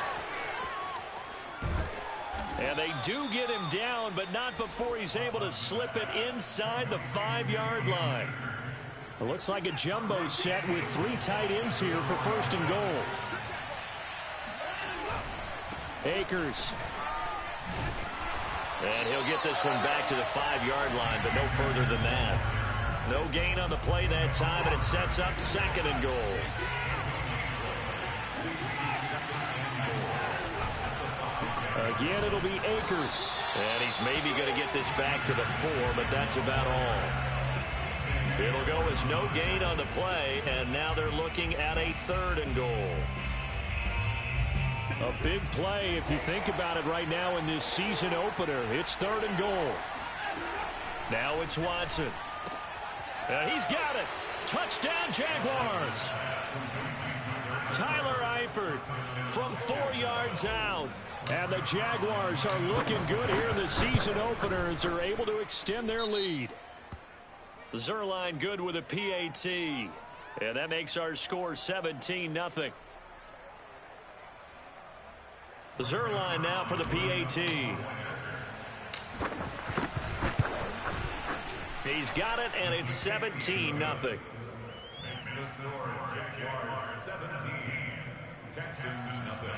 And they do get him down, but not before he's able to slip it inside the 5-yard line. It looks like a jumbo set with 3 tight ends here for 1st and goal. Akers. And he'll get this one back to the 5-yard line, but no further than that. No gain on the play that time, and it sets up 2nd and goal. Again, it'll be Akers. And he's maybe going to get this back to the 4, but that's about all. It'll go as no gain on the play, and now they're looking at a 3rd and goal. A big play if you think about it right now in this season opener. It's 3rd and goal. Now it's Watson. And he's got it. Touchdown, Jaguars. Tyler Eifert from 4 yards out. And the Jaguars are looking good here in the season opener as they're able to extend their lead. Zuerlein good with a PAT. And that makes our score 17-0. Zuerlein now for the PAT. He's got it, and it's 17-0. Makes the score Jaguars 17, Texans nothing.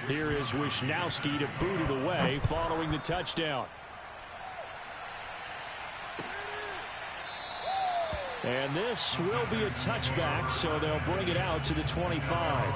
Here is Wisnowski to boot it away following the touchdown. And this will be a touchback, so they'll bring it out to the 25.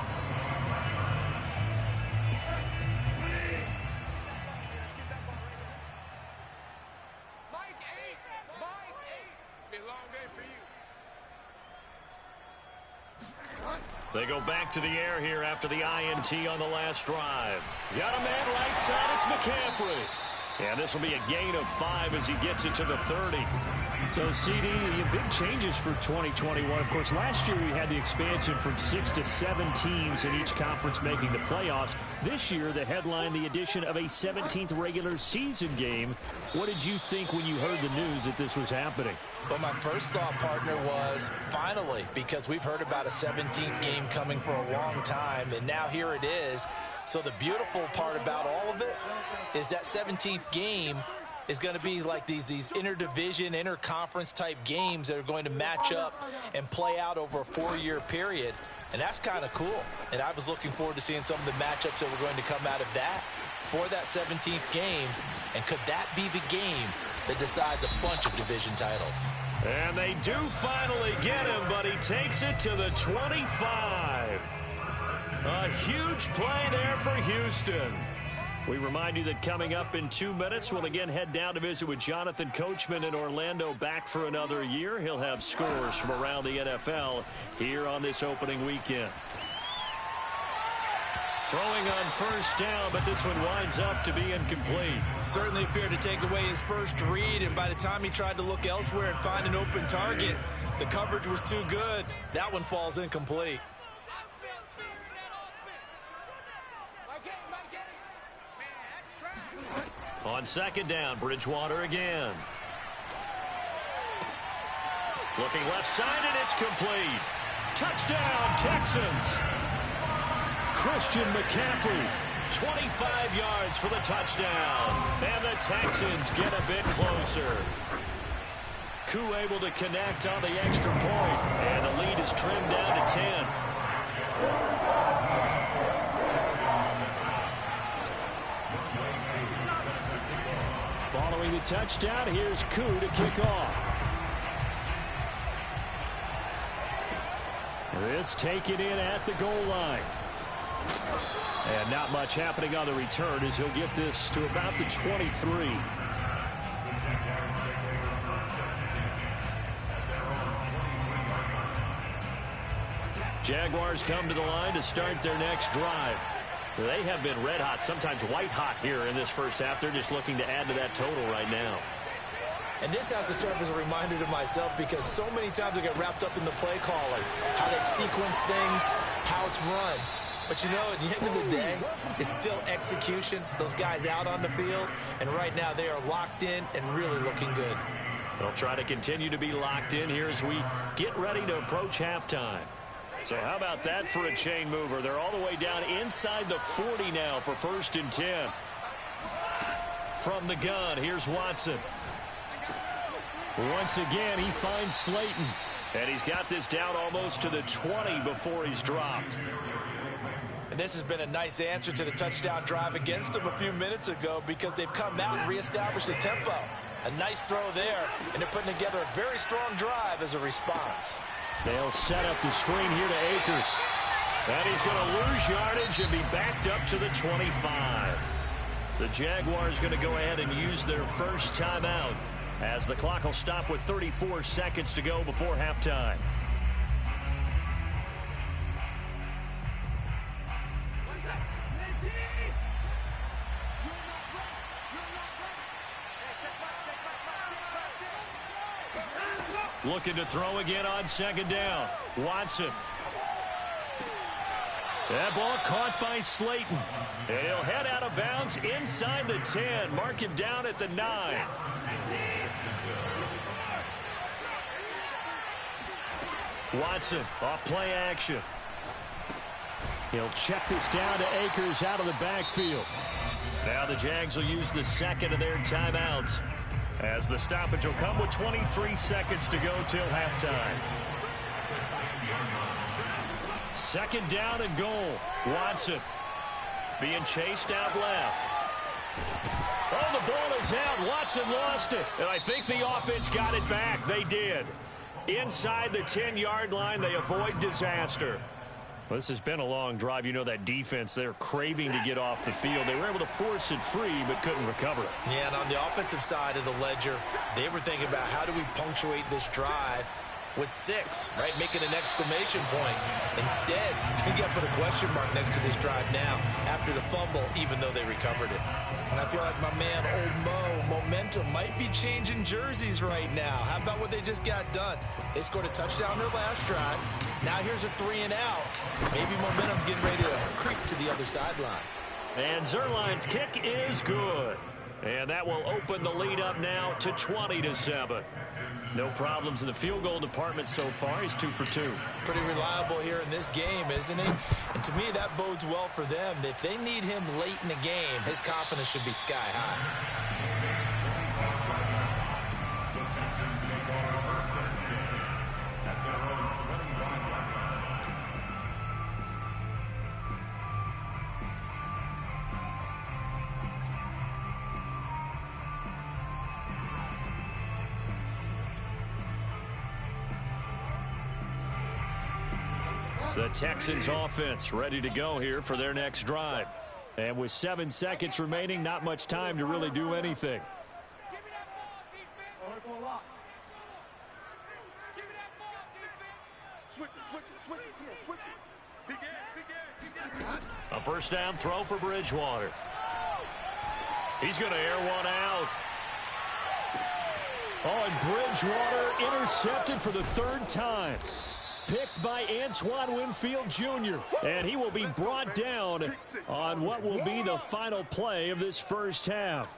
They go back to the air here after the INT on the last drive. Got a man right side. It's McCaffrey. And this will be a gain of 5 as he gets it to the 30. So, CD, big changes for 2021. Of course, last year we had the expansion from 6 to 7 teams in each conference making the playoffs. This year, the headline, the addition of a 17th regular season game. What did you think when you heard the news that this was happening? Well, my first thought, partner, was finally, because we've heard about a 17th game coming for a long time, and now here it is. So the beautiful part about all of it is that 17th game is going to be like these interdivision, interconference type games that are going to match up and play out over a 4-year period. And that's kind of cool. And I was looking forward to seeing some of the matchups that were going to come out of that for that 17th game. And could that be the game that decides a bunch of division titles? And they do finally get him, but he takes it to the 25. A huge play there for Houston. We remind you that coming up in 2 minutes, we'll again head down to visit with Jonathan Coachman in Orlando, back for another year. He'll have scores from around the NFL here on this opening weekend. Throwing on first down, but this one winds up to be incomplete. Certainly appeared to take away his first read, and by the time he tried to look elsewhere and find an open target, the coverage was too good. That one falls incomplete. On second down, Bridgewater again. Looking left side, and it's complete. Touchdown, Texans. Christian McCaffrey. 25 yards for the touchdown. And the Texans get a bit closer. Koo able to connect on the extra point. And the lead is trimmed down to 10. Following the touchdown, here's Koo to kick off. This taken in at the goal line. And not much happening on the return as he'll get this to about the 23. Jaguars come to the line to start their next drive. They have been red hot, sometimes white hot here in this first half. They're just looking to add to that total right now. And this has to serve as a reminder to myself because so many times I get wrapped up in the play calling, how they sequence things, how it's run. But you know, at the end of the day, it's still execution. Those guys out on the field, and right now they are locked in and really looking good. They'll try to continue to be locked in here as we get ready to approach halftime. So how about that for a chain mover? They're all the way down inside the 40 now for 1st and 10. From the gun, here's Watson. Once again, he finds Slayton. And he's got this down almost to the 20 before he's dropped. And this has been a nice answer to the touchdown drive against them a few minutes ago because they've come out and reestablished the tempo. A nice throw there, and they're putting together a very strong drive as a response. They'll set up the screen here to Akers. And he's going to lose yardage and be backed up to the 25. The Jaguars going to go ahead and use their first timeout as the clock will stop with 34 seconds to go before halftime. Looking to throw again on 2nd down. Watson. That ball caught by Slayton. And he'll head out of bounds inside the 10. Mark him down at the 9. Watson off play action. He'll check this down to Akers out of the backfield. Now the Jags will use the second of their timeouts, as the stoppage will come with 23 seconds to go till halftime. 2nd down and goal. Watson being chased out left. Oh, the ball is out. Watson lost it. And I think the offense got it back. They did. Inside the 10-yard line, they avoid disaster. Well, this has been a long drive. You know that defense, they're craving to get off the field. They were able to force it free, but couldn't recover it. Yeah, and on the offensive side of the ledger, they were thinking about how do we punctuate this drive with 6, right? Making an exclamation point. Instead, you got to put a question mark next to this drive now after the fumble, even though they recovered it. And I feel like my man, Old Mo, momentum might be changing jerseys right now. How about what they just got done? They scored a touchdown their last drive. Now here's a 3 and out. Maybe momentum's getting ready to creep to the other sideline. And Zuerlein's kick is good. And that will open the lead up now to 20-7. No problems in the field goal department so far. He's 2 for 2. Pretty reliable here in this game, isn't he? And to me, that bodes well for them. If they need him late in the game, his confidence should be sky high. The Texans offense ready to go here for their next drive. And with 7 seconds remaining, not much time to really do anything. A first down throw for Bridgewater. He's going to air one out. Oh, and Bridgewater intercepted for the 3rd time. Picked by Antoine Winfield Jr. And he will be brought down on what will be the final play of this first half.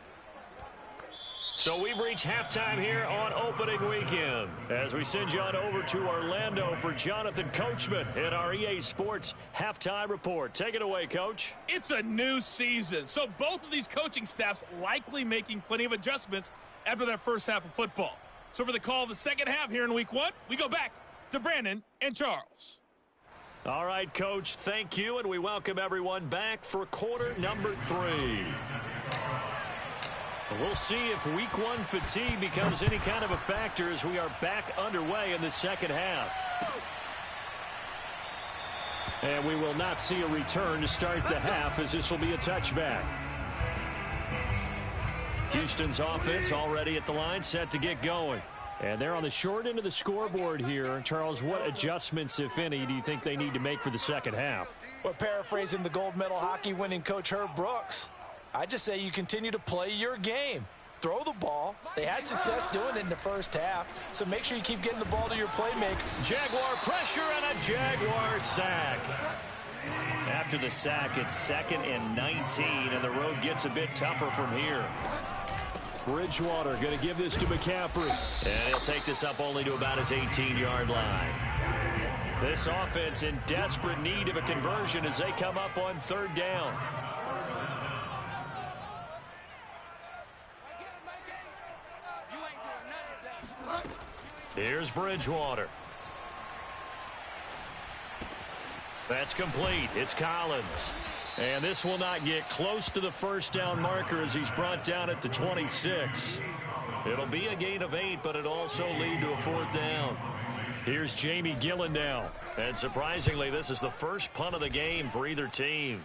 So we've reached halftime here on opening weekend as we send you on over to Orlando for Jonathan Coachman in our EA Sports halftime report. Take it away, Coach. It's a new season, so both of these coaching staffs likely making plenty of adjustments after that first half of football. So for the call of the second half here in week 1, we go back to Brandon and Charles. All right, Coach, thank you, and we welcome everyone back for quarter number 3. We'll see if week 1 fatigue becomes any kind of a factor as we are back underway in the second half. And we will not see a return to start the half, as this will be a touchback. Houston's offense already at the line, set to get going. And they're on the short end of the scoreboard here. Charles, what adjustments, if any, do you think they need to make for the second half? Well, paraphrasing the gold medal hockey winning coach Herb Brooks, I just say you continue to play your game. Throw the ball. They had success doing it in the first half, so make sure you keep getting the ball to your playmaker. Jaguar pressure and a Jaguar sack. After the sack, it's 2nd and 19, and the road gets a bit tougher from here. Bridgewater going to give this to McCaffrey. And he'll take this up only to about his 18-yard line. This offense in desperate need of a conversion as they come up on 3rd down. Here's Bridgewater. That's complete. It's Collins. And this will not get close to the first down marker as he's brought down at the 26. It'll be a gain of 8, but it'll also lead to a 4th down. Here's Jamie Gillen now. And surprisingly, this is the first punt of the game for either team.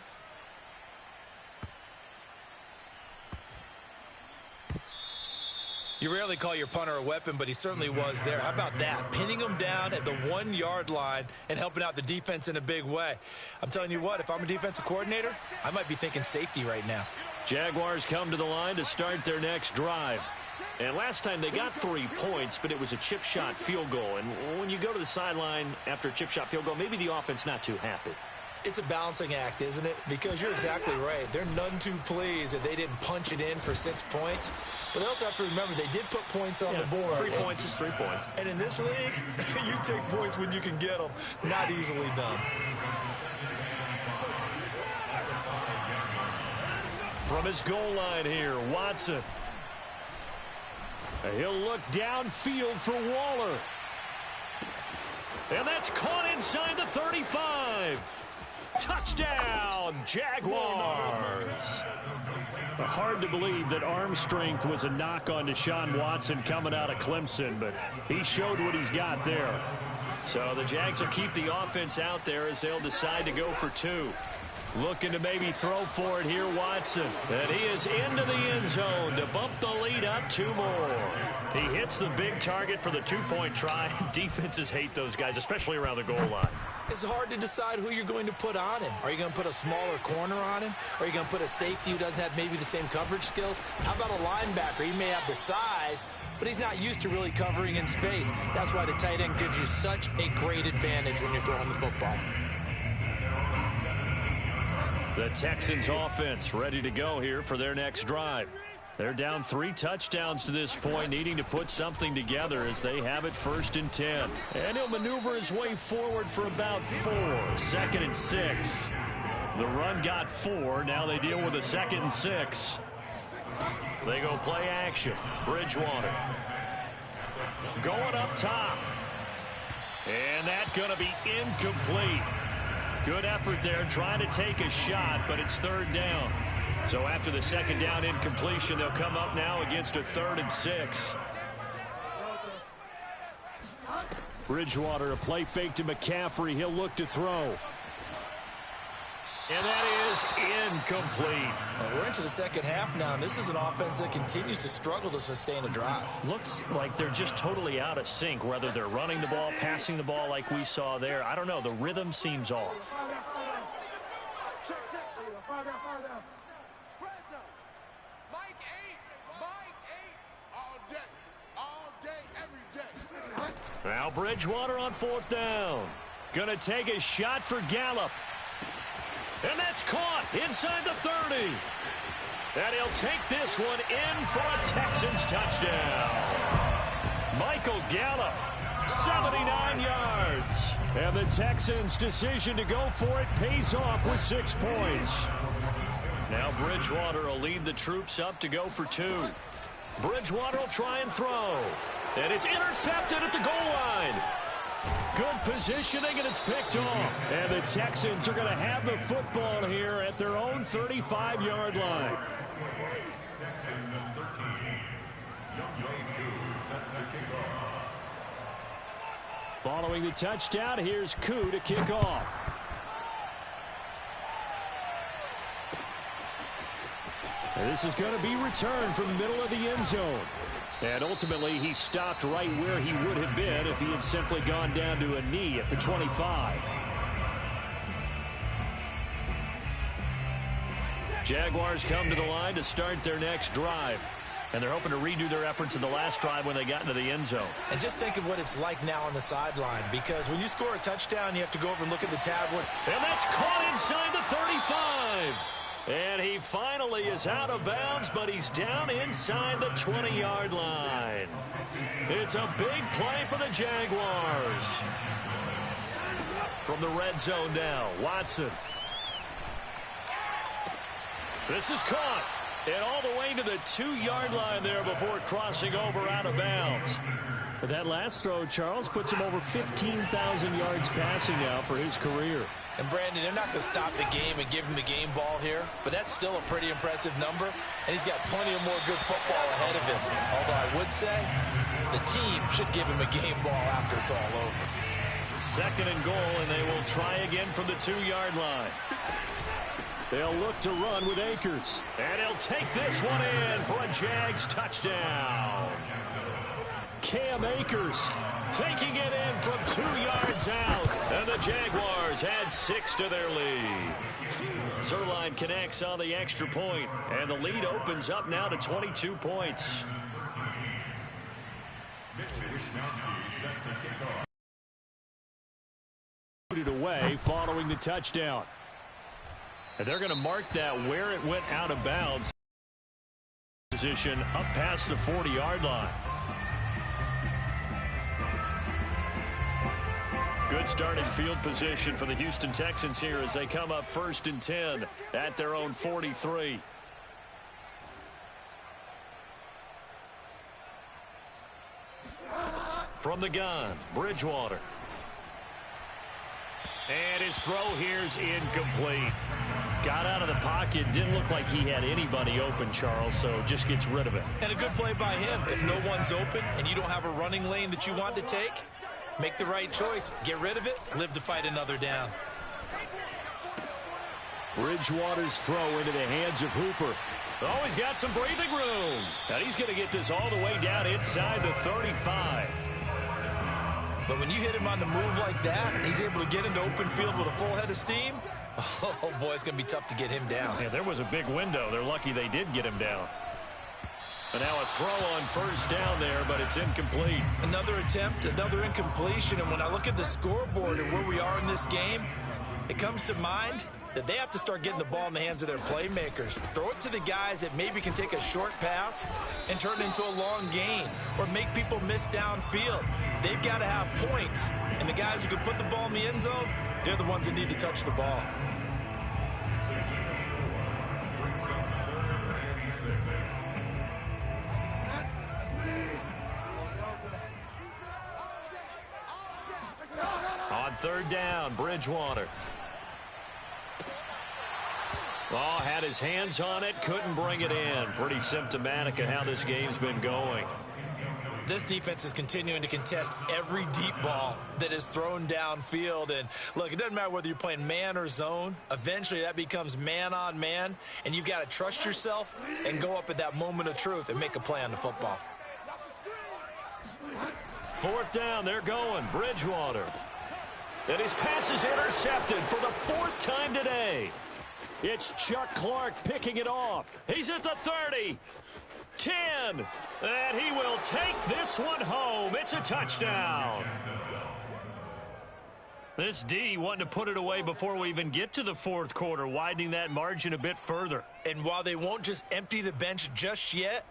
You rarely call your punter a weapon, but he certainly was there. How about that? Pinning him down at the 1-yard line and helping out the defense in a big way. I'm telling you what, if I'm a defensive coordinator, I might be thinking safety right now. Jaguars come to the line to start their next drive. And last time they got 3 points, but it was a chip shot field goal. And when you go to the sideline after a chip shot field goal, maybe the offense not too happy. It's a balancing act, isn't it? Because you're exactly right. They're none too pleased that they didn't punch it in for 6 points. But they also have to remember they did put points on the board. 3 points is 3 points. And in this league, you take points when you can get them. Not easily done. From his goal line here, Watson. He'll look downfield for Waller. And that's caught inside the 35. Touchdown, Jaguars. Hard to believe that arm strength was a knock on Deshaun Watson coming out of Clemson, but he showed what he's got there. So the Jags will keep the offense out there as they'll decide to go for 2. Looking to maybe throw for it here, Watson. And he is into the end zone to bump the lead up 2 more. He hits the big target for the 2-point try. Defenses hate those guys, especially around the goal line. It's hard to decide who you're going to put on him. Are you going to put a smaller corner on him? Or are you going to put a safety who doesn't have maybe the same coverage skills? How about a linebacker? He may have the size, but he's not used to really covering in space. That's why the tight end gives you such a great advantage when you're throwing the football. The Texans offense ready to go here for their next drive. They're down 3 touchdowns to this point, needing to put something together as they have it 1st and 10. And he'll maneuver his way forward for about 4. 2nd and 6. The run got 4. Now they deal with a 2nd and 6. They go play action. Bridgewater. Going up top. And that's going to be incomplete. Good effort there trying to take a shot, but it's 3rd down. So after the 2nd down incompletion, they'll come up now against a 3rd and 6. Bridgewater, a play fake to McCaffrey. He'll look to throw. And that is incomplete. We're into the 2nd half now, and this is an offense that continues to struggle to sustain a drive. Looks like they're just totally out of sync, whether they're running the ball, passing the ball like we saw there. I don't know. The rhythm seems off. Now Bridgewater on 4th down. Gonna take a shot for Gallup. And that's caught inside the 30. And he'll take this one in for a Texans touchdown. Michael Gallup, 79 yards. And the Texans' decision to go for it pays off with 6 points. Now Bridgewater will lead the troops up to go for 2. Bridgewater will try and throw. And it's intercepted at the goal line. Good positioning, and it's picked off. And the Texans are going to have the football here at their own 35-yard line. Texans 13. Young set to kick off. Following the touchdown, here's Koo to kick off. And this is going to be returned from the middle of the end zone. And ultimately, he stopped right where he would have been if he had simply gone down to a knee at the 25. Jaguars come to the line to start their next drive. And they're hoping to redo their efforts in the last drive when they got into the end zone. And just think of what it's like now on the sideline, because when you score a touchdown, you have to go over and look at the tablet. And that's caught inside the 35. And he finally is out of bounds, but he's down inside the 20-yard line. It's a big play for the Jaguars. From the red zone now, Watson. This is caught. And all the way to the 2-yard line there before crossing over out of bounds. But that last throw, Charles, puts him over 15,000 yards passing now for his career. And Brandon, they're not going to stop the game and give him the game ball here, but that's still a pretty impressive number, and he's got plenty of more good football ahead of him. Although I would say the team should give him a game ball after it's all over. 2nd and goal, and they will try again from the 2-yard line. They'll look to run with Akers. And he'll take this one in for a Jags touchdown. Cam Akers taking it in from 2 yards out. And the Jaguars add 6 to their lead. Zuerlein connects on the extra point, and the lead opens up now to 22 points. Put it away following the touchdown. And they're going to mark that where it went out of bounds. Position up past the 40-yard line. Good starting field position for the Houston Texans here as they come up 1st and 10 at their own 43. From the gun, Bridgewater. And his throw here's incomplete. Got out of the pocket. Didn't look like he had anybody open, Charles, so just gets rid of it. And a good play by him. If no one's open and you don't have a running lane that you want to take, make the right choice. Get rid of it. Live to fight another down. Bridgewater's throw into the hands of Hooper. Oh, he's got some breathing room. And he's going to get this all the way down inside the 35. But when you hit him on the move like that, and he's able to get into open field with a full head of steam, oh, boy, it's going to be tough to get him down. Yeah, there was a big window. They're lucky they did get him down. And now a throw on 1st down there, but it's incomplete. Another attempt, another incompletion. And when I look at the scoreboard and where we are in this game, it comes to mind that they have to start getting the ball in the hands of their playmakers. Throw it to the guys that maybe can take a short pass and turn it into a long gain or make people miss downfield. They've got to have points. And the guys who can put the ball in the end zone, they're the ones that need to touch the ball. On 3rd down, Bridgewater. Oh, had his hands on it, couldn't bring it in. Pretty symptomatic of how this game's been going. This defense is continuing to contest every deep ball that is thrown downfield. And, look, it doesn't matter whether you're playing man or zone. Eventually, that becomes man on man, and you've got to trust yourself and go up at that moment of truth and make a play on the football. 4th down, they're going. Bridgewater. And his pass is intercepted for the 4th time today. It's Chuck Clark picking it off. He's at the 30. 10. And he will take this one home. It's a touchdown. This D wanting to put it away before we even get to the 4th quarter, widening that margin a bit further. And while they won't just empty the bench just yet,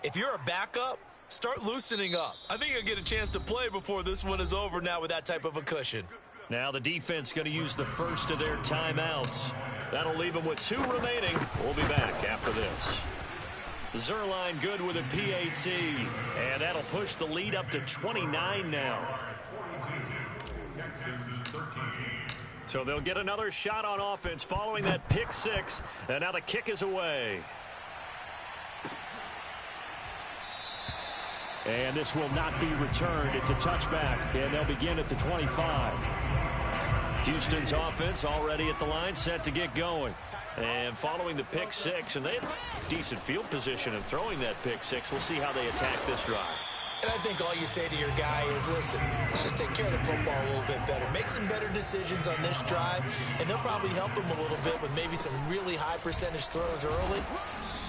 if you're a backup, start loosening up. I think you'll get a chance to play before this one is over now with that type of a cushion. Now the defense going to use the first of their timeouts. That'll leave them with 2 remaining. We'll be back after this. Zuerlein good with a PAT. And that'll push the lead up to 29 now. So they'll get another shot on offense following that pick 6. And now the kick is away. And this will not be returned. It's a touchback. And they'll begin at the 25. Houston's offense already at the line, set to get going. And following the pick six, and they have decent field position in throwing that pick six. We'll see how they attack this drive. And I think all you say to your guy is, listen, let's just take care of the football a little bit better. Make some better decisions on this drive, and they'll probably help him a little bit with maybe some really high percentage throws early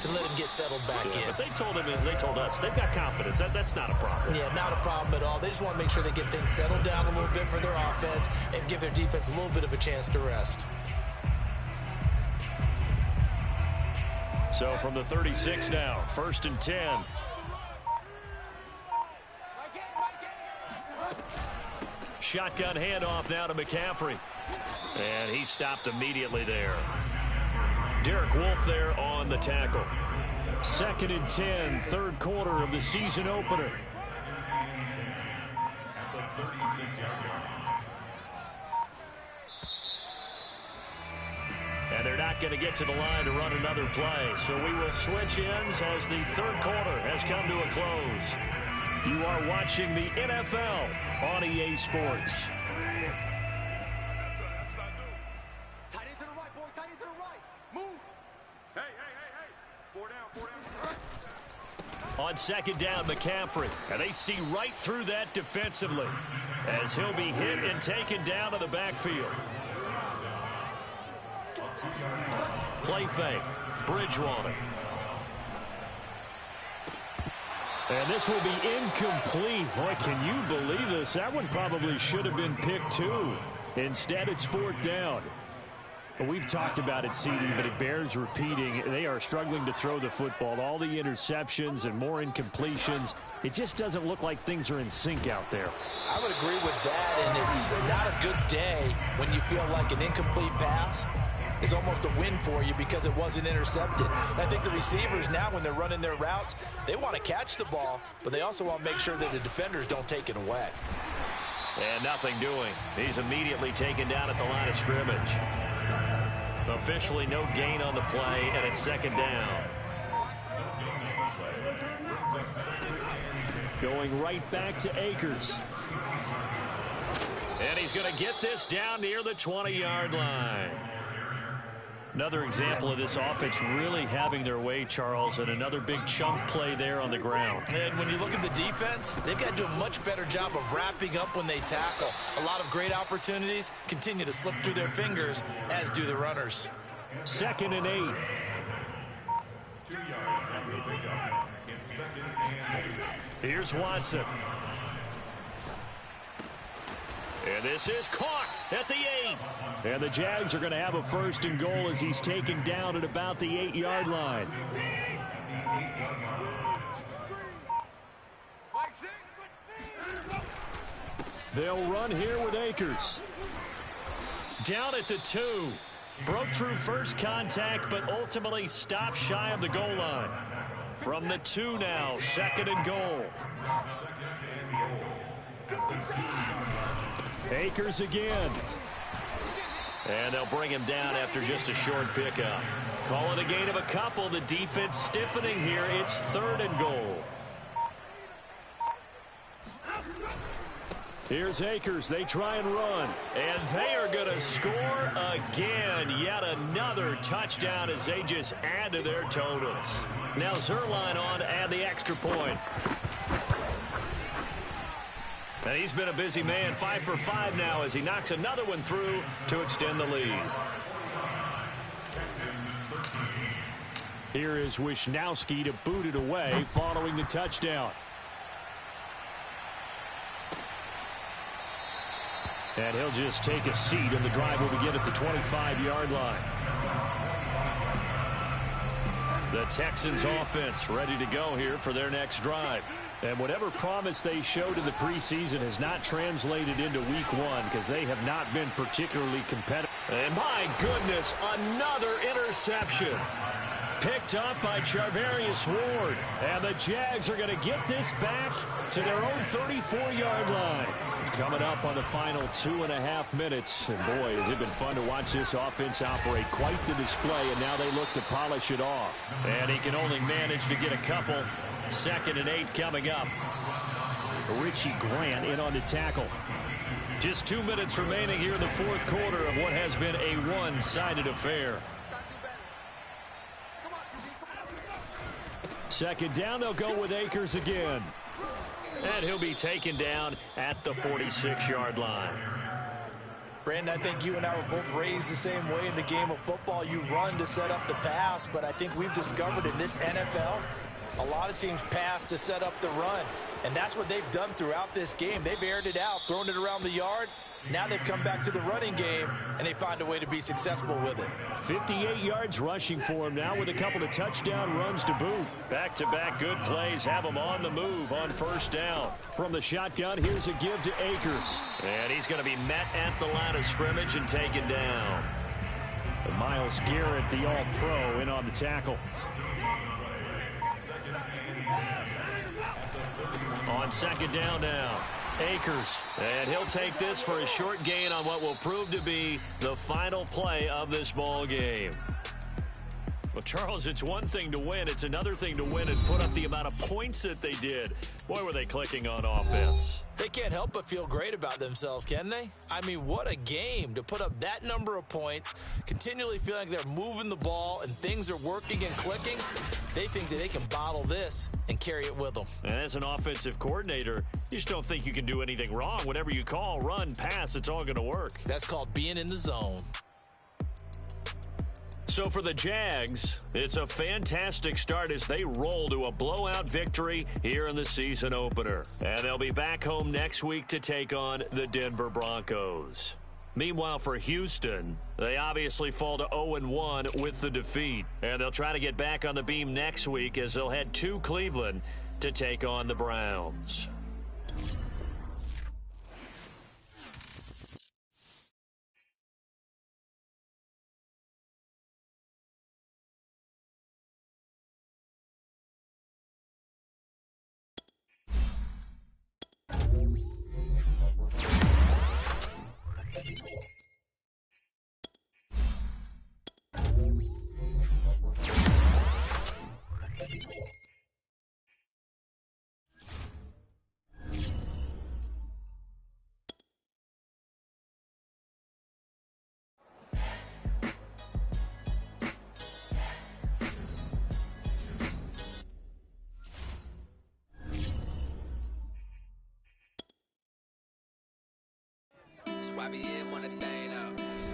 to let him get settled back in. But they told us, they've got confidence. That's not a problem. Yeah, not a problem at all. They just want to make sure they get things settled down a little bit for their offense and give their defense a little bit of a chance to rest. So from the 36 now, 1st and 10. Shotgun handoff now to McCaffrey. And he stopped immediately there. Derek Wolfe there on the tackle. 2nd and 10, third quarter of the season opener. And they're not going to get to the line to run another play. So we will switch ends as the third quarter has come to a close. You are watching the NFL on EA Sports. Tight end to the right, boy. Tight end to the right. Move. Hey. 4 down. On 2nd down, McCaffrey. And they see right through that defensively as he'll be hit and taken down to the backfield. Play fake. Bridgewater. And this will be incomplete. Boy, can you believe this? That one probably should have been picked too. Instead, it's 4th down. We've talked about it, CD, but it bears repeating. They are struggling to throw the football. All the interceptions and more incompletions. It just doesn't look like things are in sync out there. I would agree with that, and it's not a good day when you feel like an incomplete pass is almost a win for you because it wasn't intercepted. And I think the receivers now, when they're running their routes, they want to catch the ball, but they also want to make sure that the defenders don't take it away. And nothing doing. He's immediately taken down at the line of scrimmage. Officially no gain on the play, and it's 2nd down. Going right back to Akers. And he's going to get this down near the 20-yard line. Another example of this offense really having their way, Charles, and another big chunk play there on the ground. And when you look at the defense, they've got to do a much better job of wrapping up when they tackle. A lot of great opportunities continue to slip through their fingers, as do the runners. 2nd and 8. 2 yards after the pickup. It's 2nd and 8. Here's Watson. And this is caught at the 8. And the Jags are going to have a 1st and goal as he's taken down at about the 8-yard line. They'll run here with Akers. Down at the 2. Broke through first contact, but ultimately stopped shy of the goal line. From the 2 now, 2nd and goal. Akers again. And they'll bring him down after just a short pickup. Call it a gain of a couple. The defense stiffening here. It's 3rd and goal. Here's Akers. They try and run. And they are going to score again. Yet another touchdown as they just add to their totals. Now Zuerlein on to add the extra point. And he's been a busy man, 5 for 5 now as he knocks another one through to extend the lead. Here is Wisnowski to boot it away following the touchdown. And he'll just take a seat, and the drive will begin at the 25-yard line. The Texans offense ready to go here for their next drive. And whatever promise they showed in the preseason has not translated into week 1 because they have not been particularly competitive. And my goodness, another interception. Picked up by Charvarius Ward. And the Jags are going to get this back to their own 34-yard line. Coming up on the final 2.5 minutes. And boy, has it been fun to watch this offense operate. Quite the display, and now they look to polish it off. And he can only manage to get a couple. 2nd and 8 coming up. Richie Grant in on the tackle. Just 2 minutes remaining here in the fourth quarter of what has been a one-sided affair. Second down, they'll go with Akers again. And he'll be taken down at the 46-yard line. Brandon, I think you and I were both raised the same way in the game of football. You run to set up the pass, but I think we've discovered in this NFL, a lot of teams pass to set up the run. And that's what they've done throughout this game. They've aired it out, thrown it around the yard. Now they've come back to the running game, and they find a way to be successful with it. 58 yards rushing for him now with a couple of touchdown runs to boot. Back-to-back good plays have him on the move on first down. From the shotgun, here's a give to Akers. And he's going to be met at the line of scrimmage and taken down. And Myles Garrett, the All-Pro, in on the tackle. On second down now, Akers. And he'll take this for a short gain on what will prove to be the final play of this ball game. Well, Charles, it's one thing to win. It's another thing to win and put up the amount of points that they did. Boy, were they clicking on offense. They can't help but feel great about themselves, can they? I mean, what a game to put up that number of points, continually feeling like they're moving the ball and things are working and clicking. They think that they can bottle this and carry it with them. And as an offensive coordinator, you just don't think you can do anything wrong. Whatever you call, run, pass, it's all going to work. That's called being in the zone. So for the Jags, it's a fantastic start as they roll to a blowout victory here in the season opener. And they'll be back home next week to take on the Denver Broncos. Meanwhile, for Houston, they obviously fall to 0-1 with the defeat. And they'll try to get back on the beam next week as they'll head to Cleveland to take on the Browns. YBN want a thing up.